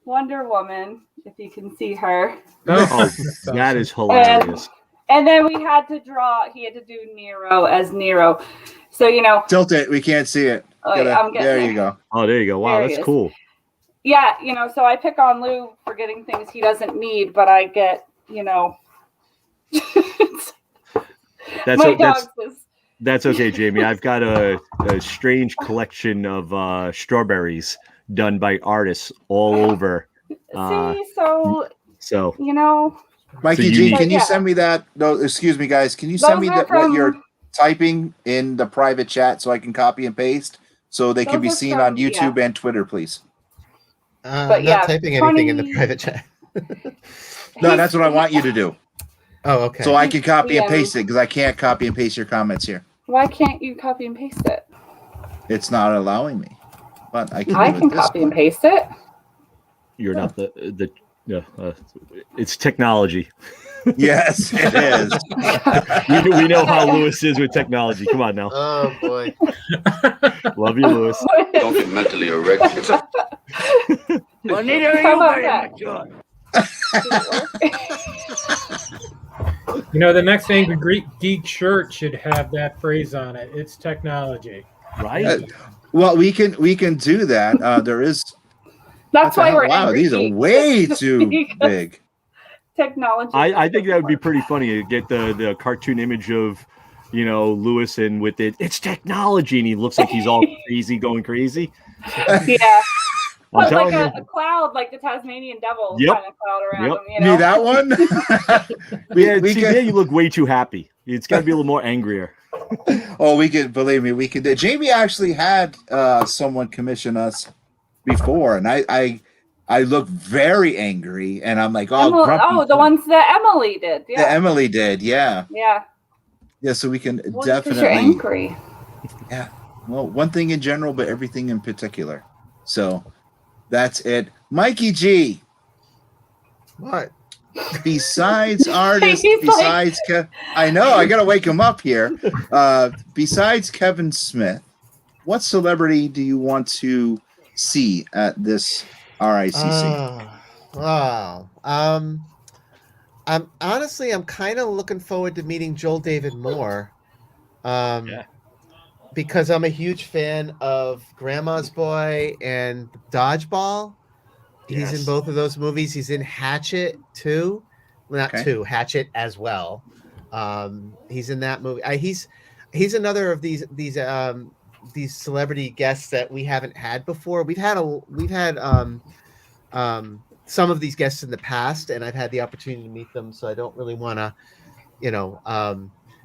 C: Wonder Woman, if you can see her.
A: Oh, that is hilarious.
C: And then he had to do Nero as Nero. So, you know.
B: Tilt it. We can't see it.
C: I'm getting
B: there you go.
A: Oh, there you go. Wow, that's cool.
C: Yeah, you know, so I pick on Lou for getting things he doesn't need, but I get, you know.
A: That's okay, Jamie. I've got a strange collection of strawberries done by artists all over.
C: So you know,
B: Mikey G, can you send me that? No, excuse me, guys. Can you send me that what you're typing in the private chat so I can copy and paste so they can be seen on YouTube and Twitter, please?
E: I'm not typing anything in the private chat.
B: No, that's what I want you to do.
E: Oh, okay.
B: So I can copy and paste it because I can't copy and paste your comments here.
C: Why can't you copy and paste it?
B: It's not allowing me, but I can.
C: I can copy and paste it.
A: You're not it's technology.
B: Yes, it is.
A: we know how Lewis is with technology. Come on now.
E: Oh boy.
A: Love you, Lewis.
F: Don't get mentally erect.
C: Well, neither are you.
D: You know, the next Angrygeeks shirt should have that phrase on it. It's technology,
A: right?
B: Well, we can do that. There is.
C: That's why we're
B: wow. These are way too big.
C: Technology.
A: I think that would be pretty funny to get the cartoon image of, you know, Lewis and with it's technology, and he looks like he's all crazy, going crazy.
C: Yeah.
A: But
C: like a cloud, like the Tasmanian devil kind of cloud around him. You know?
B: Need that one?
A: There you look way too happy. It's got to be a little more angrier.
B: Oh, we could, believe me, we could. Jamie actually had someone commission us before, and I look very angry, and I'm like,
C: the ones that Emily did. Yeah.
B: That Emily did, yeah.
C: Yeah.
B: Yeah, so we can definitely.
C: You're angry.
B: Yeah. Well, one thing in general, but everything in particular. So that's it. Mikey G.
E: What?
B: Besides artists, besides I know, I gotta wake him up here. Besides Kevin Smith, what celebrity do you want to see at this RICC?
E: Wow. I'm kind of looking forward to meeting Joel David Moore. Because I'm a huge fan of Grandma's Boy and Dodgeball. He's in both of those movies. He's in Hatchet too. Well, not two, Hatchet as well. He's in that movie. He's another of these celebrity guests that we haven't had before. We've had some of these guests in the past, and I've had the opportunity to meet them, so I don't really want to,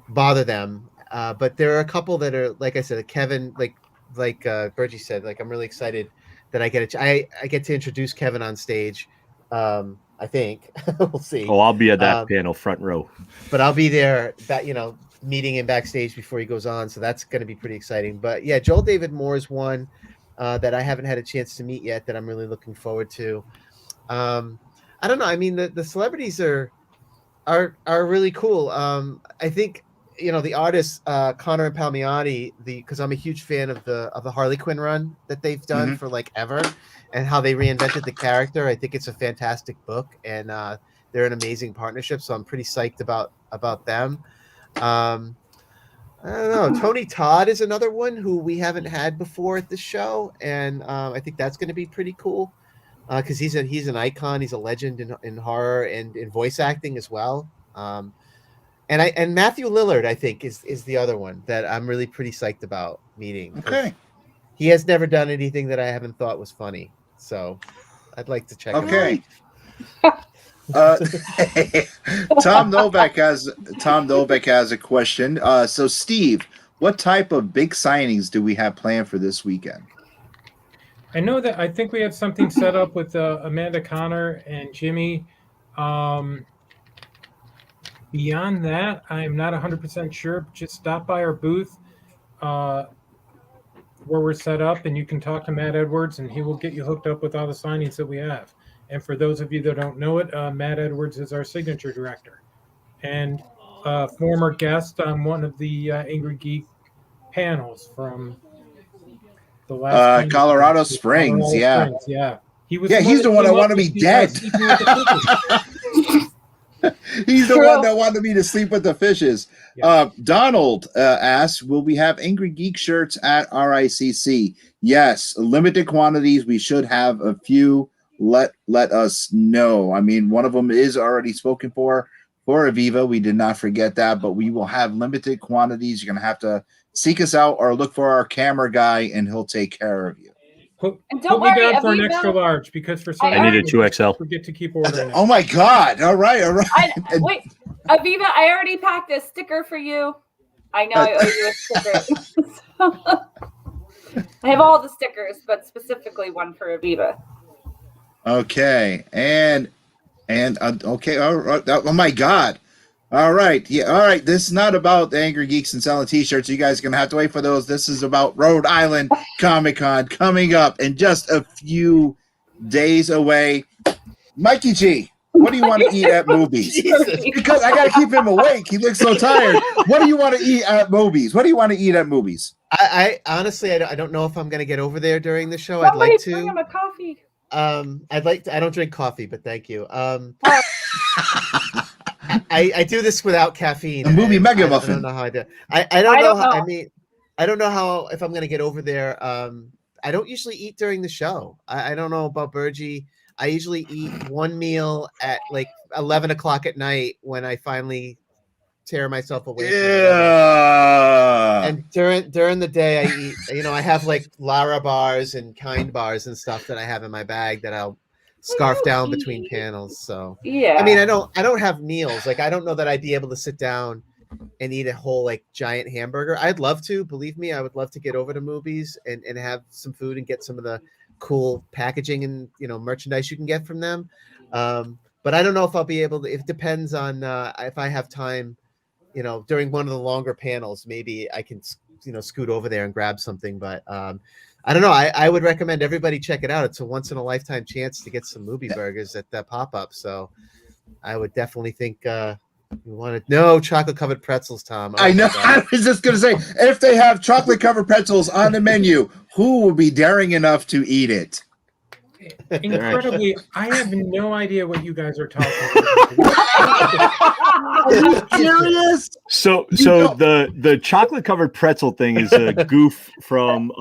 E: bother them. But there are a couple that are, like I said, Kevin, like Bergie said, like I'm really excited that I get to introduce Kevin on stage. I think we'll see.
A: Oh, I'll be at that panel front row.
E: But I'll be there, meeting him backstage before he goes on. So that's going to be pretty exciting. But yeah, Joel David Moore is one that I haven't had a chance to meet yet that I'm really looking forward to. I don't know. I mean, the celebrities are really cool. I think, the artists, Connor and Palmiotti, because I'm a huge fan of the Harley Quinn run that they've done for like ever, and how they reinvented the character. I think it's a fantastic book, and they're an amazing partnership. So I'm pretty psyched about them. I don't know. Tony Todd is another one who we haven't had before at the show, and I think that's going to be pretty cool because he's an icon. He's a legend in horror and in voice acting as well. And Matthew Lillard, I think, is the other one that I'm really pretty psyched about meeting.
B: Okay.
E: He has never done anything that I haven't thought was funny, so I'd like to check him out.
B: Tom Novak has a question. So Steve, what type of big signings do we have planned for this weekend?
D: I think we have something set up with Amanda Connor and Jimmy. Beyond that, I'm not 100% sure. Just stop by our booth where we're set up, and you can talk to Matt Edwards, and he will get you hooked up with all the signings that we have. And for those of you that don't know it, Matt Edwards is our signature director. And a former guest on one of the Angry Geek panels from the last
B: Colorado Springs. Yeah.
D: Springs, yeah. He was.
B: Yeah, he's the one that wanted me dead. He's the one that wanted me to sleep with the fishes.
D: Yeah.
B: Donald asks, will we have Angry Geek shirts at RICC? Yes, limited quantities. We should have a few. Let us know. I mean, one of them is already spoken for Aviva. We did not forget that, but we will have limited quantities. You're going to have to seek us out or look for our camera guy, and he'll take care of you.
D: Put
C: And
D: me
C: don't worry,
D: down for an
C: Aviva-
D: extra large, because for some
C: I
A: I need a
D: reason,
A: 2XL.
D: forget to keep ordering it.
B: Oh my God! All right.
C: Wait, Aviva, I already packed a sticker for you. I know I owe you a sticker. I have all the stickers, but specifically one for Aviva.
B: Okay, and okay, all right. Oh my God! All right, yeah, all right. This is not about the Angry Geeks and selling T-shirts. You guys are gonna have to wait for those. This is about Rhode Island Comic Con coming up in just a few days away. Mikey G, what do you want to eat at movies? Because I gotta keep him awake. He looks so tired. What do you want to eat at movies? What do you want to eat at movies?
E: I honestly, I don't know if I'm going to get over there during the show.
C: Somebody
E: I'd like
C: bring
E: to.
C: him a coffee.
E: I'd like to. I don't drink coffee, but thank you. I do this without caffeine.
B: A movie
E: and
B: mega
E: I
B: muffin.
E: don't know how I do. I don't
C: I
E: know.
C: don't
E: How, I
C: know.
E: mean, I don't know how if I'm going to get over there. I don't usually eat during the show. I don't know about Burgie. I usually eat one meal at like 11 o'clock at night when I finally tear myself away. From it.
B: Yeah.
E: And during the day, I eat. I have like Lara bars and Kind bars and stuff that I have in my bag that I'll scarf down between panels. So
C: Yeah.
E: I mean, I don't have meals. Like I don't know that I'd be able to sit down and eat a whole like giant hamburger. I'd love to. Believe me, I would love to get over to movies and have some food and get some of the cool packaging and merchandise you can get from them. But I don't know if I'll be able to. It depends on if I have time. During one of the longer panels, maybe I can, scoot over there and grab something. But I don't know. I would recommend everybody check it out. It's a once in a lifetime chance to get some movie burgers at that pop up. So I would definitely think you want to. No chocolate covered pretzels, Tom. Oh,
B: I know.
E: my God.
B: I was just going to say, if they have chocolate covered pretzels on the menu, who will be daring enough to eat it?
D: Incredibly, I have no idea what you guys are talking about.
B: Are you serious?
A: So the chocolate covered pretzel thing is a goof from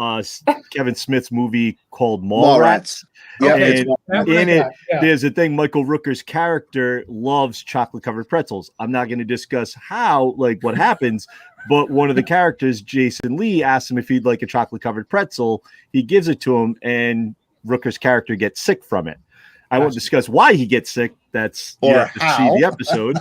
A: Kevin Smith's movie called Mallrats.
B: Yeah,
D: Okay.
B: it's-
D: That's
A: In
D: what I
A: it,
D: got, yeah.
A: there's a thing. Michael Rooker's character loves chocolate covered pretzels. I'm not going to discuss what happens, but one of the characters, Jason Lee, asks him if he'd like a chocolate covered pretzel. He gives it to him, and Rooker's character gets sick from it. I won't discuss why he gets sick. That's you
B: Or
A: have to
B: how.
A: see the episode,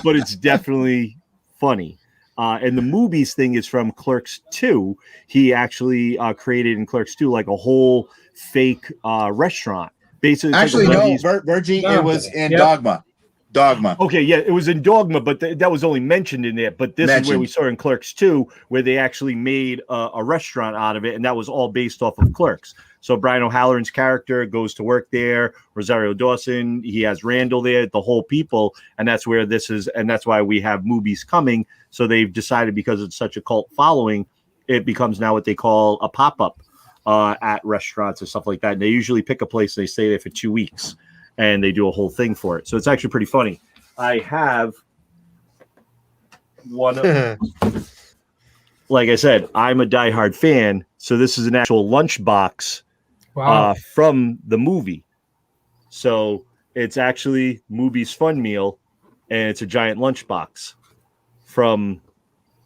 A: but it's definitely funny. And the movies thing is from Clerks 2. He actually created in Clerks 2 like a whole fake restaurant. Basically,
B: Actually,
A: it's like
B: no,
A: these-
B: Virgie, it was in
D: Yep.
B: Dogma. Dogma.
A: Okay, yeah, it was in Dogma, but that was only mentioned in there. But this is where we saw it in Clerks 2, where they actually made a restaurant out of it, and that was all based off of Clerks. So Brian O'Halloran's character goes to work there. Rosario Dawson, he has Randall there, the whole people, and that's where this is, and that's why we have movies coming. So they've decided, because it's such a cult following, it becomes now what they call a pop-up at restaurants or stuff like that. And they usually pick a place, they stay there for 2 weeks, and they do a whole thing for it. So it's actually pretty funny. I have one of, like I said, I'm a diehard fan. So this is an actual lunchbox
D: Wow.
A: from the movie. So it's actually Movie's Fun Meal, and it's a giant lunchbox from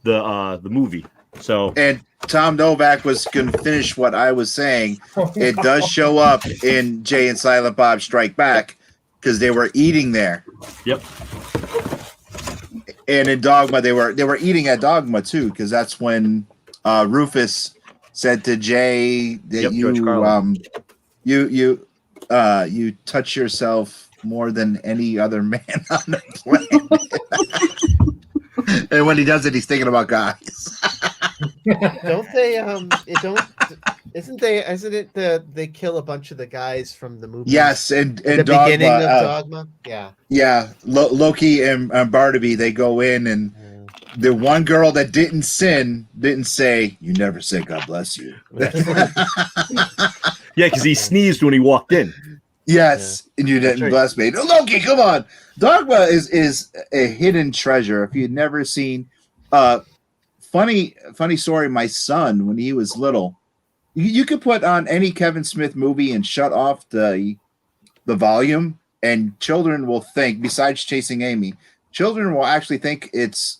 A: the movie. So
B: And Tom Novak was going to finish what I was saying.
D: Oh,
B: It does show up in Jay and Silent Bob Strike Back because they were eating there.
A: Yep.
B: And in Dogma, they were eating at Dogma too, because that's when Rufus said to Jay that
A: Yep, George Carlin.
B: you touch yourself more than any other man on the planet. And when he does it, he's thinking about guys.
E: Don't they? Isn't it they kill a bunch of the guys from the movie?
B: Yes, and
E: the
B: Dogma,
E: beginning of Dogma.
B: Yeah, Loki and Barnaby, they go in, and the one girl that didn't sin didn't say, "You never said God bless you."
A: Yeah, because he sneezed when he walked in.
B: Yes, and you didn't bless me. Loki, come on. Dogma is a hidden treasure. If you'd never seen, funny story. My son, when he was little, you could put on any Kevin Smith movie and shut off the volume, and children will think, besides Chasing Amy, children will actually think it's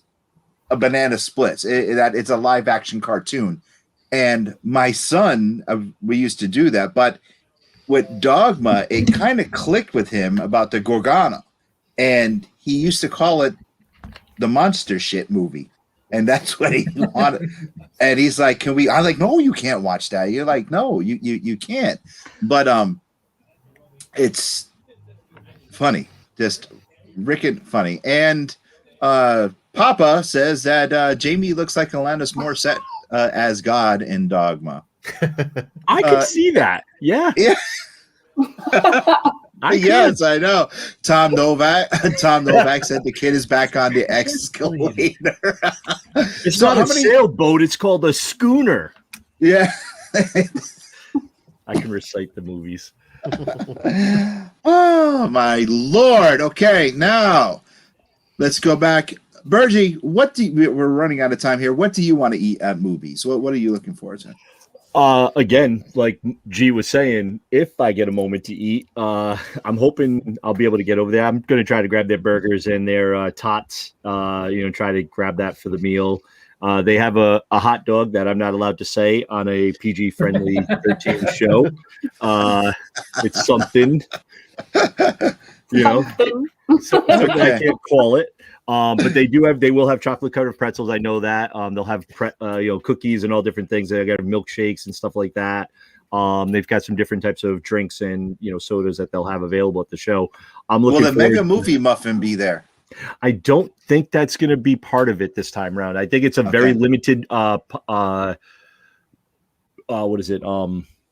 B: a Banana Splits, that it's a live action cartoon. And my son, we used to do that, but with Dogma, it kind of clicked with him about the Gorgona, and he used to call it the monster shit movie, and that's what he wanted. And he's like, "Can we?" I'm like, "No, you can't watch that." You're like, "No, you can't." But it's funny, just wicked funny. And Papa says that Jamie looks like Alanis Morissette as God in Dogma.
A: I could see that. Yeah.
B: Yeah.
A: Yes,
B: I know. Tom Novak said the kid is back on the excavator.
A: It's not a sailboat, it's called a schooner.
B: Yeah.
A: I can recite the movies.
B: Oh my Lord. Okay, now let's go back. Bergie, we're running out of time here. What do you want to eat at movies? What are you looking forward to?
A: Again, like G was saying, if I get a moment to eat, I'm hoping I'll be able to get over there. I'm going to try to grab their burgers and their tots, try to grab that for the meal. They have a hot dog that I'm not allowed to say on a PG-friendly 13 show. It's something, something I can't call it. But they will have chocolate covered pretzels. I know that. They'll have cookies and all different things. They got milkshakes and stuff like that. They've got some different types of drinks and sodas that they'll have available at the show.
B: Will the Mega Movie Muffin be there?
A: I don't think that's going to be part of it this time around. I think it's a very limited what is it?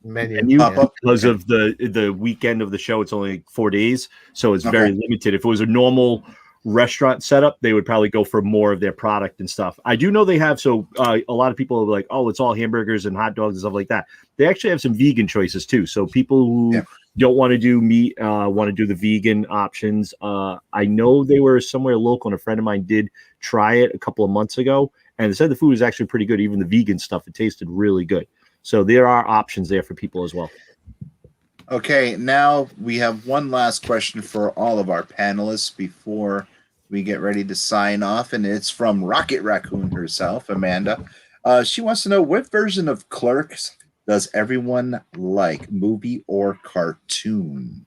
A: Menu because of the weekend of the show. It's only 4 days, so it's very limited. If it was a normal restaurant setup, they would probably go for more of their product and stuff. I do know they have, a lot of people are like, oh, it's all hamburgers and hot dogs and stuff like that. They actually have some vegan choices too. So people who don't want to do meat, want to do the vegan options. I know they were somewhere local, and a friend of mine did try it a couple of months ago, and they said the food was actually pretty good. Even the vegan stuff, it tasted really good. So there are options there for people as well.
B: Okay, now we have one last question for all of our panelists before we get ready to sign off, and it's from Rocket Raccoon herself, Amanda. She wants to know, what version of Clerks does everyone like, movie or cartoon?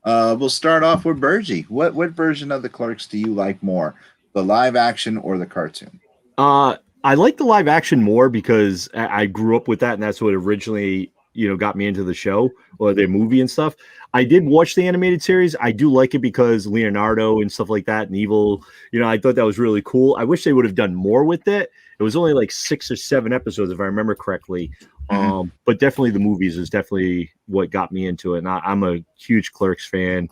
B: We'll start off with Bergie. What version of the Clerks do you like more, the live action or the cartoon?
A: I like the live action more because I grew up with that, and that's what originally got me into the show or their movie and stuff. I did watch the animated series. I do like it because Leonardo and stuff like that and Evil, I thought that was really cool. I wish they would have done more with it. It was only like 6 or 7 episodes, if I remember correctly. But definitely the movies is definitely what got me into it. And I'm a huge Clerks fan,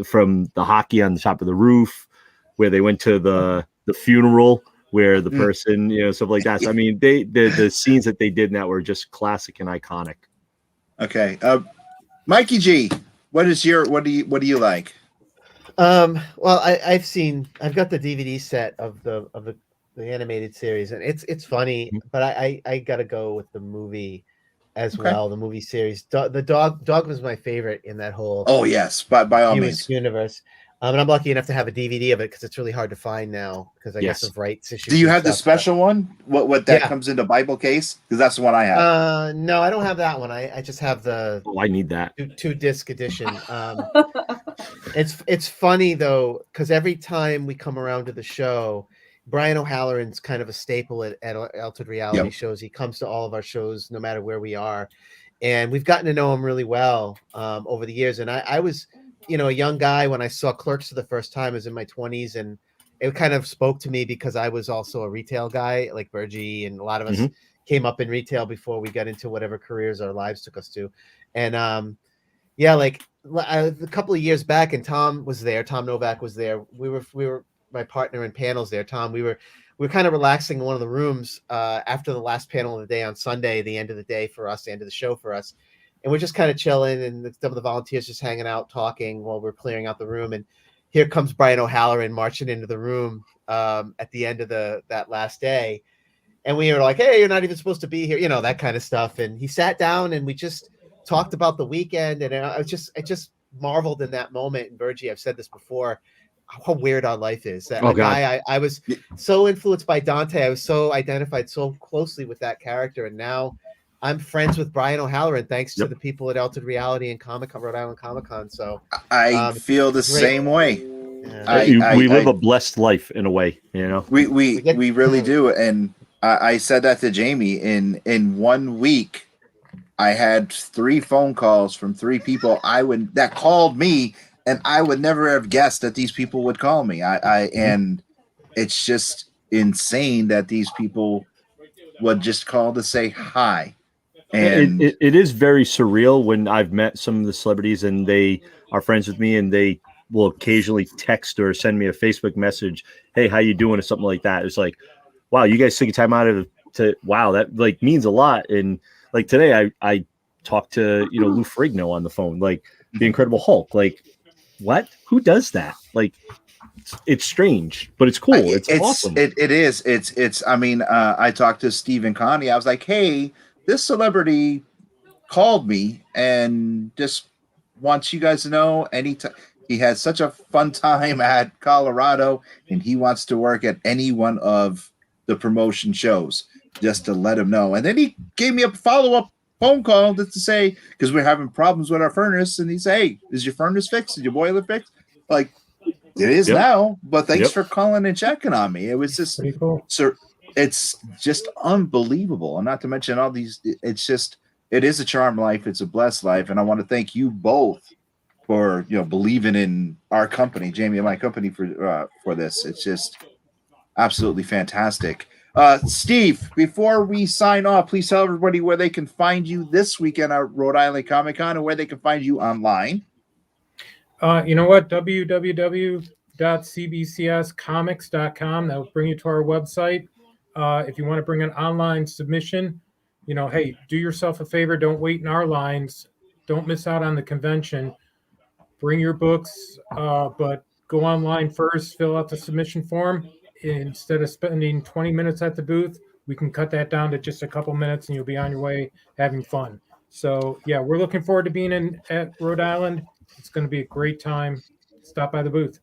A: from the hockey on the top of the roof, where they went to the funeral, where the person, stuff like that. So, I mean, the scenes that they did in that were just classic and iconic.
B: Okay. Mikey G, what do you like?
E: Well, I've got the DVD set of the animated series, and it's funny, but I gotta go with the movie as well. The movie series. The dog was my favorite in that whole.
B: Oh yes, by all means.
E: Universe. And I'm lucky enough to have a DVD of it because it's really hard to find now because I guess of rights issues.
B: Do you have the special one? What that comes in the Bible case? Because that's the one I have.
E: No, I don't have that one. I just have the.
A: Oh, I need that
E: 2-disc edition. It's funny though, because every time we come around to the show, Brian O'Halloran's kind of a staple at Altered Reality shows. He comes to all of our shows no matter where we are, and we've gotten to know him really well over the years. And I was, a young guy when I saw Clerks for the first time. I was in my 20s, and it kind of spoke to me because I was also a retail guy like Bergie, and a lot of us, came up in retail before we got into whatever careers our lives took us to. And yeah, like a couple of years back, and Tom was there. Tom Novak was there. We were my partner in panels there. Tom, we were kind of relaxing in one of the rooms after the last panel of the day on Sunday, the end of the day for us, the end of the show for us. And we're just kind of chilling, and some of the volunteers just hanging out, talking while we're clearing out the room. And here comes Brian O'Halloran marching into the room at the end of that last day. And we were like, hey, you're not even supposed to be here, that kind of stuff. And he sat down and we just talked about the weekend. And I just marveled in that moment. And Virgie, I've said this before, how weird our life is. That guy, I was so influenced by Dante. I was so identified so closely with that character. And now I'm friends with Brian O'Halloran, thanks to the people at Altered Reality and Rhode Island Comic Con. So
B: I feel the same way.
E: Yeah.
A: We live a blessed life in a way,
B: We really do. And I said that to Jamie. In 1 week, I had 3 phone calls from 3 people that called me, and I would never have guessed that these people would call me. And it's just insane that these people would just call to say hi. And
A: it is very surreal when I've met some of the celebrities and they are friends with me, and they will occasionally text or send me a Facebook message, hey, how you doing, or something like that. It's like, wow, you guys took time out wow, that like means a lot. And like today I talked to Lou Ferrigno on the phone, like the Incredible Hulk. Like, what? Who does that? Like, it's strange, but it's cool. It's awesome.
B: It is. It's I mean, I talked to Stephen Connie. I was like, hey, this celebrity called me and just wants you guys to know anytime. He had such a fun time at Colorado, and he wants to work at any one of the promotion shows, just to let him know. And then he gave me a follow-up phone call just to say, because we're having problems with our furnace, and he said, hey, is your furnace fixed? Is your boiler fixed? Like, it is now, but thanks for calling and checking on me. It was just
D: pretty cool.
B: So it's just unbelievable. And not to mention all these, it is a charmed life. It's a blessed life. And I want to thank you both for, believing in our company, Jamie and my company, for this. It's just absolutely fantastic. Steve, before we sign off, please tell everybody where they can find you this weekend at Rhode Island Comic Con, and where they can find you online.
D: You know what? www.cbcscomics.com. That will bring you to our website. If you want to bring an online submission, hey, do yourself a favor. Don't wait in our lines. Don't miss out on the convention. Bring your books, but go online first. Fill out the submission form. Instead of spending 20 minutes at the booth, we can cut that down to just a couple minutes, and you'll be on your way having fun. So, yeah, we're looking forward to being at Rhode Island. It's going to be a great time. Stop by the booth.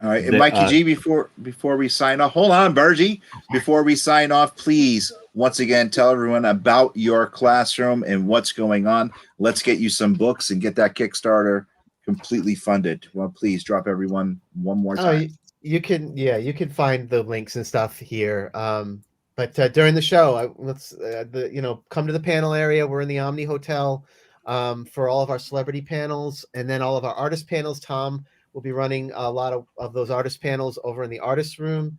B: All right. And Mikey G, before we sign off, hold on, Bergie. Before we sign off, please, once again, tell everyone about your classroom and what's going on. Let's get you some books and get that Kickstarter completely funded. Well, please drop everyone one more time.
E: You can find the links and stuff here. But during the show, come to the panel area. We're in the Omni Hotel for all of our celebrity panels, and then all of our artist panels. Tom will be running a lot of those artist panels over in the artist room.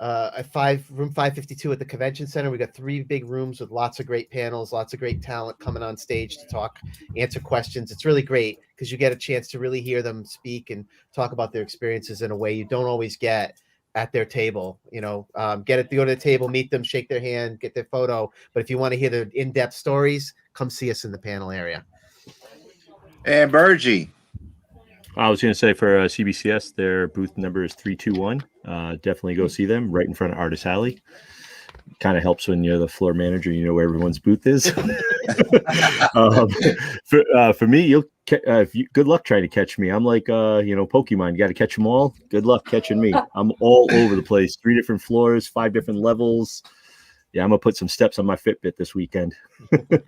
E: At room 552 at the convention center. We got 3 big rooms with lots of great panels, lots of great talent coming on stage to talk, answer questions. It's really great because you get a chance to really hear them speak and talk about their experiences in a way you don't always get at their table. Go to the table, meet them, shake their hand, get their photo. But if you want to hear the in-depth stories, come see us in the panel area.
B: And Bergie.
A: I was going to say for CBCS, their booth number is 321. Definitely go see them right in front of Artist Alley. Kind of helps when you're the floor manager, you know where everyone's booth is. For me, good luck trying to catch me. I'm like, Pokemon. You got to catch them all. Good luck catching me. I'm all over the place. 3 different floors, 5 different levels. Yeah, I'm going to put some steps on my Fitbit this weekend.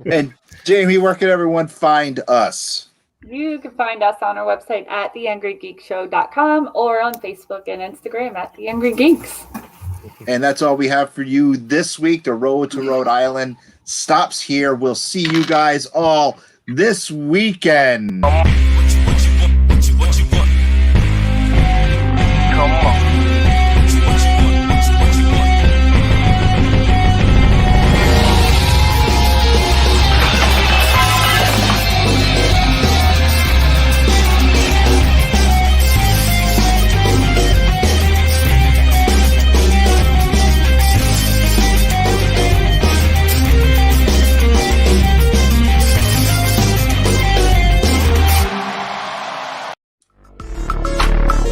B: And Jamie, where can everyone find us?
C: You can find us on our website at theangrygeekshow.com or on Facebook and Instagram at The Angry Geeks.
B: And that's all we have for you this week. The road to Rhode Island stops here. We'll see you guys all this weekend. Come on.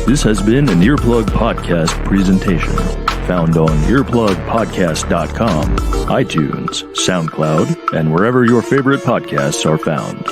G: This has been an Earplug Podcast presentation, found on earplugpodcast.com, iTunes, SoundCloud, and wherever your favorite podcasts are found.